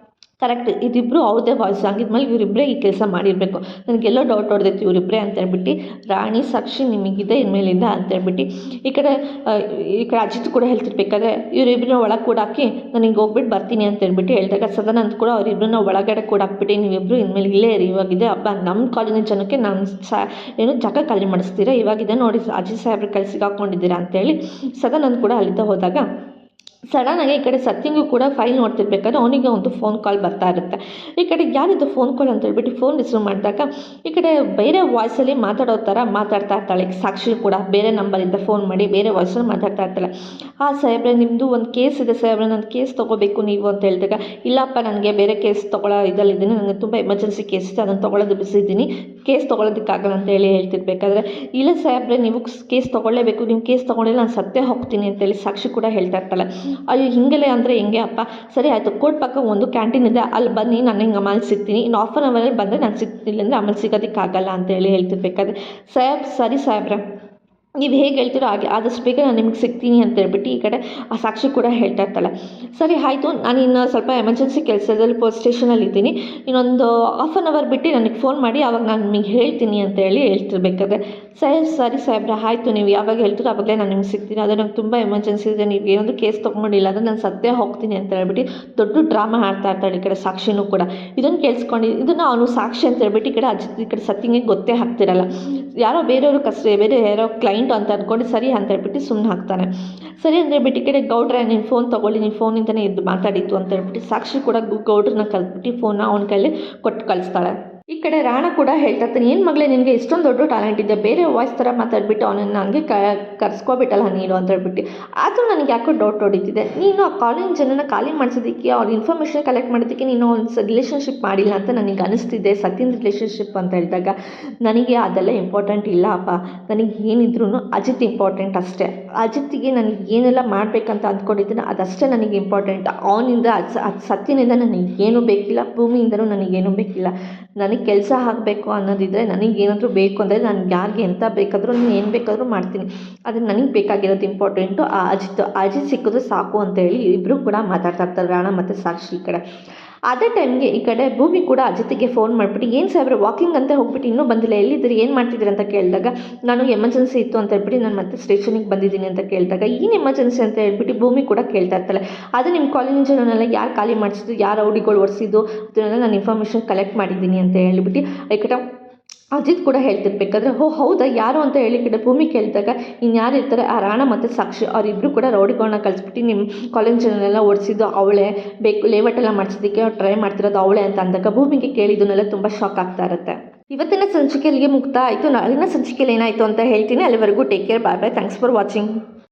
ಕರೆಕ್ಟ್ ಇದಿಬ್ಬರು ಅವ್ರದ್ದೇ ವಾಯ್ಸ್ ಆಗಿದ್ಮೇಲೆ ಇವರಿಬ್ಬರೇ ಈ ಕೆಲಸ ಮಾಡಿರಬೇಕು, ನನಗೆಲ್ಲೋ ಡೌಟ್ ಹೊಡೆದೈತಿ ಇವರಿಬ್ಬರೇ ಅಂತ ಹೇಳ್ಬಿಟ್ಟು ರಾಣಿ ಸಾಕ್ಷಿ ನಿಮಗಿದೆ ಇನ್ಮೇಲಿಂದ ಅಂತ ಹೇಳ್ಬಿಟ್ಟು ಈ ಕಡೆ ಅಜಿತ್ ಕೂಡ ಹೇಳ್ತಿರ್ಬೇಕಾದ್ರೆ ಇವರಿಬ್ಬರನ್ನ ಒಳಗೆ ಕೂಡ ಹಾಕಿ ನಾನು ಹಿಂಗೆ ಹೋಗ್ಬಿಟ್ಟು ಬರ್ತೀನಿ ಅಂತ ಹೇಳ್ಬಿಟ್ಟು ಹೇಳಿದಾಗ ಸದಾನಂದ್ ಕೂಡ ಅವರಿಬ್ಬರನ್ನ ಒಳಗಡೆ ಕೂಡ ಹಾಕ್ಬಿಟ್ಟು ನೀವಿಬ್ಬರು ಇನ್ಮೇಲೆ ಇಲ್ಲೇ ಇರಿ, ಇವಾಗಿದೆ ಹಬ್ಬ ನಮ್ಮ ಕಾಲೇಜಿನ ಜನಕ್ಕೆ ನಾನು ಏನು ಜಾಗ ಖಾಲಿ ಮಾಡಿಸ್ತೀರಾ, ಇವಾಗಿದೆ ನೋಡಿ ಅಜಿತ್ ಸಾಹೇಬ್ರ ಕಳಿಸಿ ಹಾಕ್ಕೊಂಡಿದ್ದೀರಾ ಅಂತೇಳಿ ಸದಾನಂದ್ ಕೂಡ ಅಲ್ಲಿಂದ ಹೋದಾಗ ಸಡನ್ನಾಗಿ ಈ ಕಡೆ ಸತ್ಯಂಗೂ ಕೂಡ ಫೈಲ್ ನೋಡ್ತಿರ್ಬೇಕಾದ್ರೆ ಅವನಿಗೆ ಒಂದು ಫೋನ್ ಕಾಲ್ ಬರ್ತಾ ಇರುತ್ತೆ. ಈ ಕಡೆ ಯಾರಿದು ಫೋನ್ ಕಾಲ್ ಅಂತ ಹೇಳ್ಬಿಟ್ಟು ಫೋನ್ ರಿಸೀವ್ ಮಾಡಿದಾಗ ಈ ಕಡೆ ಬೇರೆ ವಾಯ್ಸಲ್ಲಿ ಮಾತಾಡೋ ಥರ ಮಾತಾಡ್ತಾ ಇರ್ತಾಳೆ ಸಾಕ್ಷಿ ಕೂಡ, ಬೇರೆ ನಂಬರಿಂದ ಫೋನ್ ಮಾಡಿ ಬೇರೆ ವಾಯ್ಸಲ್ಲಿ ಮಾತಾಡ್ತಾ ಇರ್ತಾಳೆ. ಸಾಹೇಬ್ರೆ ನಿಮ್ಮದು ಒಂದು ಕೇಸ್ ಇದೆ ಸಾಹೇಬ್ರೆ, ನನ್ನ ಕೇಸ್ ತೊಗೋಬೇಕು ನೀವು ಅಂತ ಹೇಳಿದಾಗ ಇಲ್ಲಪ್ಪ ನನಗೆ ಬೇರೆ ಕೇಸ್ ತೊಗೊಳ್ಳೋ ಇದಲ್ಲಿದ್ದೀನಿ, ನನಗೆ ತುಂಬ ಎಮರ್ಜೆನ್ಸಿ ಕೇಸ್ ಇದೆ ಅದನ್ನು ತೊಗೊಳ್ಳೋದು ಬಿಸಿದ್ದೀನಿ, ಕೇಸ್ ತೊಗೊಳೋದಕ್ಕಾಗಲ್ಲ ಅಂತ ಹೇಳ್ತಿರ್ಬೇಕಾದ್ರೆ ಇಲ್ಲ ಸಾಹೇಬ್ರೆ ನೀವು ಕೇಸ್ ತೊಗೊಳ್ಳೇಬೇಕು, ನೀವು ಕೇಸ್ ತೊಗೊಂಡಿಲ್ಲ ನಾನು ಸತ್ತೇ ಹೋಗ್ತೀನಿ ಅಂತೇಳಿ ಸಾಕ್ಷಿ ಕೂಡ ಹೇಳ್ತಾ ಇರ್ತಾಳೆ. ಅಯ್ಯೋ ಹಿಂಗೆಲ್ಲ ಅಂದರೆ ಹೆಂಗೆ ಅಪ್ಪ, ಸರಿ ಆಯಿತು ಕೋರ್ಟ್ ಪಕ್ಕ ಒಂದು ಕ್ಯಾಂಟೀನ್ ಇದೆ ಅಲ್ಲಿ ಬನ್ನಿ ನಾನು ಹಿಂಗೆ ಆಮೇಲೆ ಸಿಗ್ತೀನಿ, ಇನ್ನು ಹಾಫ್ ಆನ್ ಅವರಲ್ಲಿ ಬಂದರೆ ನಾನು ಸಿಗ್ತಿಲ್ಲ ಅಂದರೆ ಆಮೇಲೆ ಸಿಗೋದಕ್ಕಾಗಲ್ಲ ಅಂತೇಳಿ ಹೇಳ್ತಿರ್ಬೇಕಾದ್ರೆ ಸರಿ ಸಾಹೇಬ್ರೆ ನೀವು ಹೇಗೆ ಹೇಳ್ತೀರೋ ಹಾಗೆ ಆದಷ್ಟು ಬೇಗ ನಾನು ನಿಮ್ಗೆ ಸಿಗ್ತೀನಿ ಅಂತ ಹೇಳ್ಬಿಟ್ಟು ಈ ಕಡೆ ಆ ಸಾಕ್ಷಿ ಕೂಡ ಹೇಳ್ತಾ ಇರ್ತಾಳೆ. ಸರಿ ಆಯಿತು ನಾನು ಇನ್ನು ಸ್ವಲ್ಪ ಎಮರ್ಜೆನ್ಸಿ ಕೆಲಸದಲ್ಲಿ ಪೊಲೀಸ್ ಸ್ಟೇಷನಲ್ಲಿ ಇದ್ದೀನಿ, ಇನ್ನೊಂದು ಹಾಫ್ ಆನ್ ಅವರ್ ಬಿಟ್ಟು ನನಗೆ ಫೋನ್ ಮಾಡಿ ಆವಾಗ ನಾನು ನಿಮಗೆ ಹೇಳ್ತೀನಿ ಅಂತ ಹೇಳಿ ಹೇಳ್ತಿರ್ಬೇಕಾದ್ರೆ ಸರಿ ಸಾಹೇಬ್ರೆ ಆಯಿತು ನೀವು ಯಾವಾಗ ಹೇಳ್ತೀರೋ ಆವಾಗಲೇ ನಾನು ನಿಮ್ಗೆ ಸಿಗ್ತೀನಿ, ಅದು ನಂಗೆ ತುಂಬ ಎಮರ್ಜೆನ್ಸಿ ಇದೆ, ನೀವು ಏನೊಂದು ಕೇಸ್ ತೊಗೊಂಡಿಲ್ಲ ಅಂದರೆ ನಾನು ಸತ್ತೇ ಹೋಗ್ತೀನಿ ಅಂತ ಹೇಳ್ಬಿಟ್ಟು ದೊಡ್ಡ ಡ್ರಾಮಾ ಆಡ್ತಾ ಇರ್ತಾಳೆ ಈ ಕಡೆ ಸಾಕ್ಷಿನೂ ಕೂಡ. ಇದನ್ನು ಕೇಳಿಸ್ಕೊಂಡು ಇದನ್ನು ಅವನು ಸಾಕ್ಷಿ ಅಂತ ಹೇಳ್ಬಿಟ್ಟು ಈ ಕಡೆ ಅಜಿತ್ ಈ ಕಡೆ ಸತ್ಯಂಗೆ ಗೊತ್ತೇ ಆಗ್ತಿರಲ್ಲ, ಯಾರೋ ಬೇರೆಯವರು ಬೇರೆ ಯಾರೋ ಕ್ಲೈಂಟ್ ಅಂತ ಅಂದ್ಕೊಂಡು ಸರಿ ಅಂತ ಹೇಳ್ಬಿಟ್ಟು ಸುಮ್ಮನೆ ಹಾಕ್ತಾನೆ. ಸರಿ ಅಂತ ಹೇಳ್ಬಿಟ್ಟು ಈ ಕಡೆ ಗೌಡ್ರೆ ನೀನು ಫೋನ್ ತೊಗೊಳ್ಳಿ, ನೀನು ಫೋನಿಂದನೇ ಎದ್ದು ಮಾತಾಡಿತ್ತು ಅಂತ ಹೇಳ್ಬಿಟ್ಟು ಸಾಕ್ಷಿ ಕೂಡ ಗೌಡ್ರನ್ನ ಕಲ್ತ್ಬಿಟ್ಟು ಫೋನ್ನ ಅವನ ಕೈಲಿ ಕೊಟ್ಟು ಕಳಿಸ್ತಾಳೆ. ಈ ಕಡೆ ರಾಣ ಕೂಡ ಹೇಳ್ತಾ ಇರ್ತಾನೆ ಏನು ಮಗಳೇ ನಿನಗೆ ಇಷ್ಟೊಂದು ದೊಡ್ಡ ಟ್ಯಾಲೆಂಟ್ ಇದೆ, ಬೇರೆ ವಾಯ್ಸ್ ಥರ ಮಾತಾಡ್ಬಿಟ್ಟು ಅವನನ್ನು ಹಂಗೆ ಕರ್ಸ್ಕೊಬಿಟ್ಟಲ್ಲ ನೀನು ಅಂತ ಹೇಳ್ಬಿಟ್ಟು, ಆದರೂ ನನಗೆ ಯಾಕೋ ಡೌಟ್ ಹೊಡಿತಿದೆ, ನೀನು ಆ ಕಾಲೇಜ್ ಜನನ ಖಾಲಿ ಮಾಡಿಸೋದಕ್ಕೆ ಅವ್ರ ಇನ್ಫಾರ್ಮೇಷನ್ ಕಲೆಕ್ಟ್ ಮಾಡೋದಕ್ಕೆ ನೀನು ಒಂದು ರಿಲೇಷನ್ಶಿಪ್ ಮಾಡಿಲ್ಲ ಅಂತ ನನಗೆ ಅನಿಸ್ತಿದೆ, ಸತ್ಯನ ರಿಲೇಷನ್ಶಿಪ್ ಅಂತ ಹೇಳಿದಾಗ ನನಗೆ ಅದೆಲ್ಲ ಇಂಪಾರ್ಟೆಂಟ್ ಇಲ್ಲ ಅಪ್ಪ, ನನಗೆ ಏನಿದ್ರು ಅಜಿತ್ ಇಂಪಾರ್ಟೆಂಟ್ ಅಷ್ಟೇ, ಅಜಿತ್ತಿಗೆ ನನಗೆ ಏನೆಲ್ಲ ಮಾಡಬೇಕಂತ ಅಂದ್ಕೊಂಡಿದ್ದೀನಿ ಅದಷ್ಟೇ ನನಗೆ ಇಂಪಾರ್ಟೆಂಟ್, ಅವನಿಂದ ಅದು ಸತ್ಯನಿಂದ ನನಗೇನು ಬೇಕಿಲ್ಲ, ಭೂಮಿಯಿಂದನೂ ನನಗೇನು ಬೇಕಿಲ್ಲ, ನನಗೆ ಕೆಲಸ ಆಗಬೇಕು ಅನ್ನೋದಿದ್ದರೆ ನನಗೇನಾದರೂ ಬೇಕು ಅಂದರೆ ನಾನು ಯಾರಿಗೆ ಎಂತ ಬೇಕಾದರೂ ನಾನು ಏನು ಬೇಕಾದರೂ ಮಾಡ್ತೀನಿ, ಆದರೆ ನನಗೆ ಬೇಕಾಗಿರೋದು ಇಂಪಾರ್ಟೆಂಟು ಅಜಿತ್ ಸಿಕ್ಕಿದ್ರೆ ಸಾಕು ಅಂತೇಳಿ ಇಬ್ಬರು ಕೂಡ ಮಾತಾಡ್ತಾ ಇರ್ತಾರೆ ರಾಣ ಮತ್ತು ಸಾಕ್ಷಿ ಈ ಕಡೆ. ಅದೇ ಟೈಮ್ಗೆ ಈ ಕಡೆ ಭೂಮಿ ಕೂಡ ಅಜಿತ್ಗೆ ಫೋನ್ ಮಾಡಿಬಿಟ್ಟು ಏನು ಸಾಹೇಬ್ರೆ ವಾಕಿಂಗ್ ಅಂತ ಹೋಗ್ಬಿಟ್ಟು ಇನ್ನೂ ಬಂದಿಲ್ಲ, ಎಲ್ಲಿದ್ದೀರಿ ಏನು ಮಾಡ್ತಿದ್ದೀರಿ ಅಂತ ಕೇಳಿದಾಗ ನಾನು ಎಮರ್ಜೆನ್ಸಿ ಇತ್ತು ಅಂತ ಹೇಳ್ಬಿಟ್ಟು ನಾನು ಮತ್ತೆ ಸ್ಟೇಷನಿಗೆ ಬಂದಿದ್ದೀನಿ ಅಂತ ಕೇಳಿದಾಗ ಏನು ಎಮರ್ಜೆನ್ಸಿ ಅಂತ ಹೇಳ್ಬಿಟ್ಟು ಭೂಮಿ ಕೂಡ ಕೇಳ್ತಾ ಇರ್ತಾಳೆ. ಅದು ನಿಮ್ಮ ಕಾಲೇಜ್ ಜನನೆಲ್ಲ ಯಾರು ಖಾಲಿ ಮಾಡಿಸಿದ್ದು, ಯಾರು ರೌಡಿಗಳು ಓಡಿಸಿದ್ದು ಅದನ್ನೆಲ್ಲ ನಾನು ಇನ್ಫಾರ್ಮೇಷನ್ ಕಲೆಕ್ಟ್ ಮಾಡಿದ್ದೀನಿ ಅಂತ ಹೇಳ್ಬಿಟ್ಟು ಈ ಕಡೆ ಅಜಿತ್ ಕೂಡ ಹೇಳ್ತಿರ್ಬೇಕಾದ್ರೆ ಓ ಹೌದಾ ಯಾರು ಅಂತ ಹೇಳಿ ಕಡೆ ಭೂಮಿ ಕೇಳಿದಾಗ ಇನ್ಯಾರು ಇರ್ತಾರೆ ಆ ರಾಣ ಮತ್ತು ಸಾಕ್ಷಿ ಅವರಿಬ್ಬರು ಕೂಡ ರೌಡಿಗಳನ್ನ ಕಳಿಸ್ಬಿಟ್ಟು ನಿಮ್ಮ ಕಾಲೇಜನ್ನೆಲ್ಲ ಓಡಿಸಿದ್ದು ಅವಳೇ ಬೇಕು ಲೇವಟೆಲ್ಲ ಮಾಡಿಸೋದಕ್ಕೆ ಟ್ರೈ ಮಾಡ್ತಿರೋದು ಅವಳೇ ಅಂತ ಅಂದಾಗ ಭೂಮಿಗೆ ಕೇಳಿದ್ದನ್ನೆಲ್ಲ ತುಂಬ ಶಾಕ್ ಆಗ್ತಾ ಇರುತ್ತೆ. ಇವತ್ತಿನ ಸಂಚಿಕೆಯಲ್ಲಿಗೆ ಮುಕ್ತ ಆಯಿತು. ನಾಳಿನ ಸಂಚಿಕೆಯಲ್ಲಿ ಏನಾಯಿತು ಅಂತ ಹೇಳ್ತೀನಿ. ಅಲ್ಲಿವರೆಗೂ take care, bye bye, thanks for watching.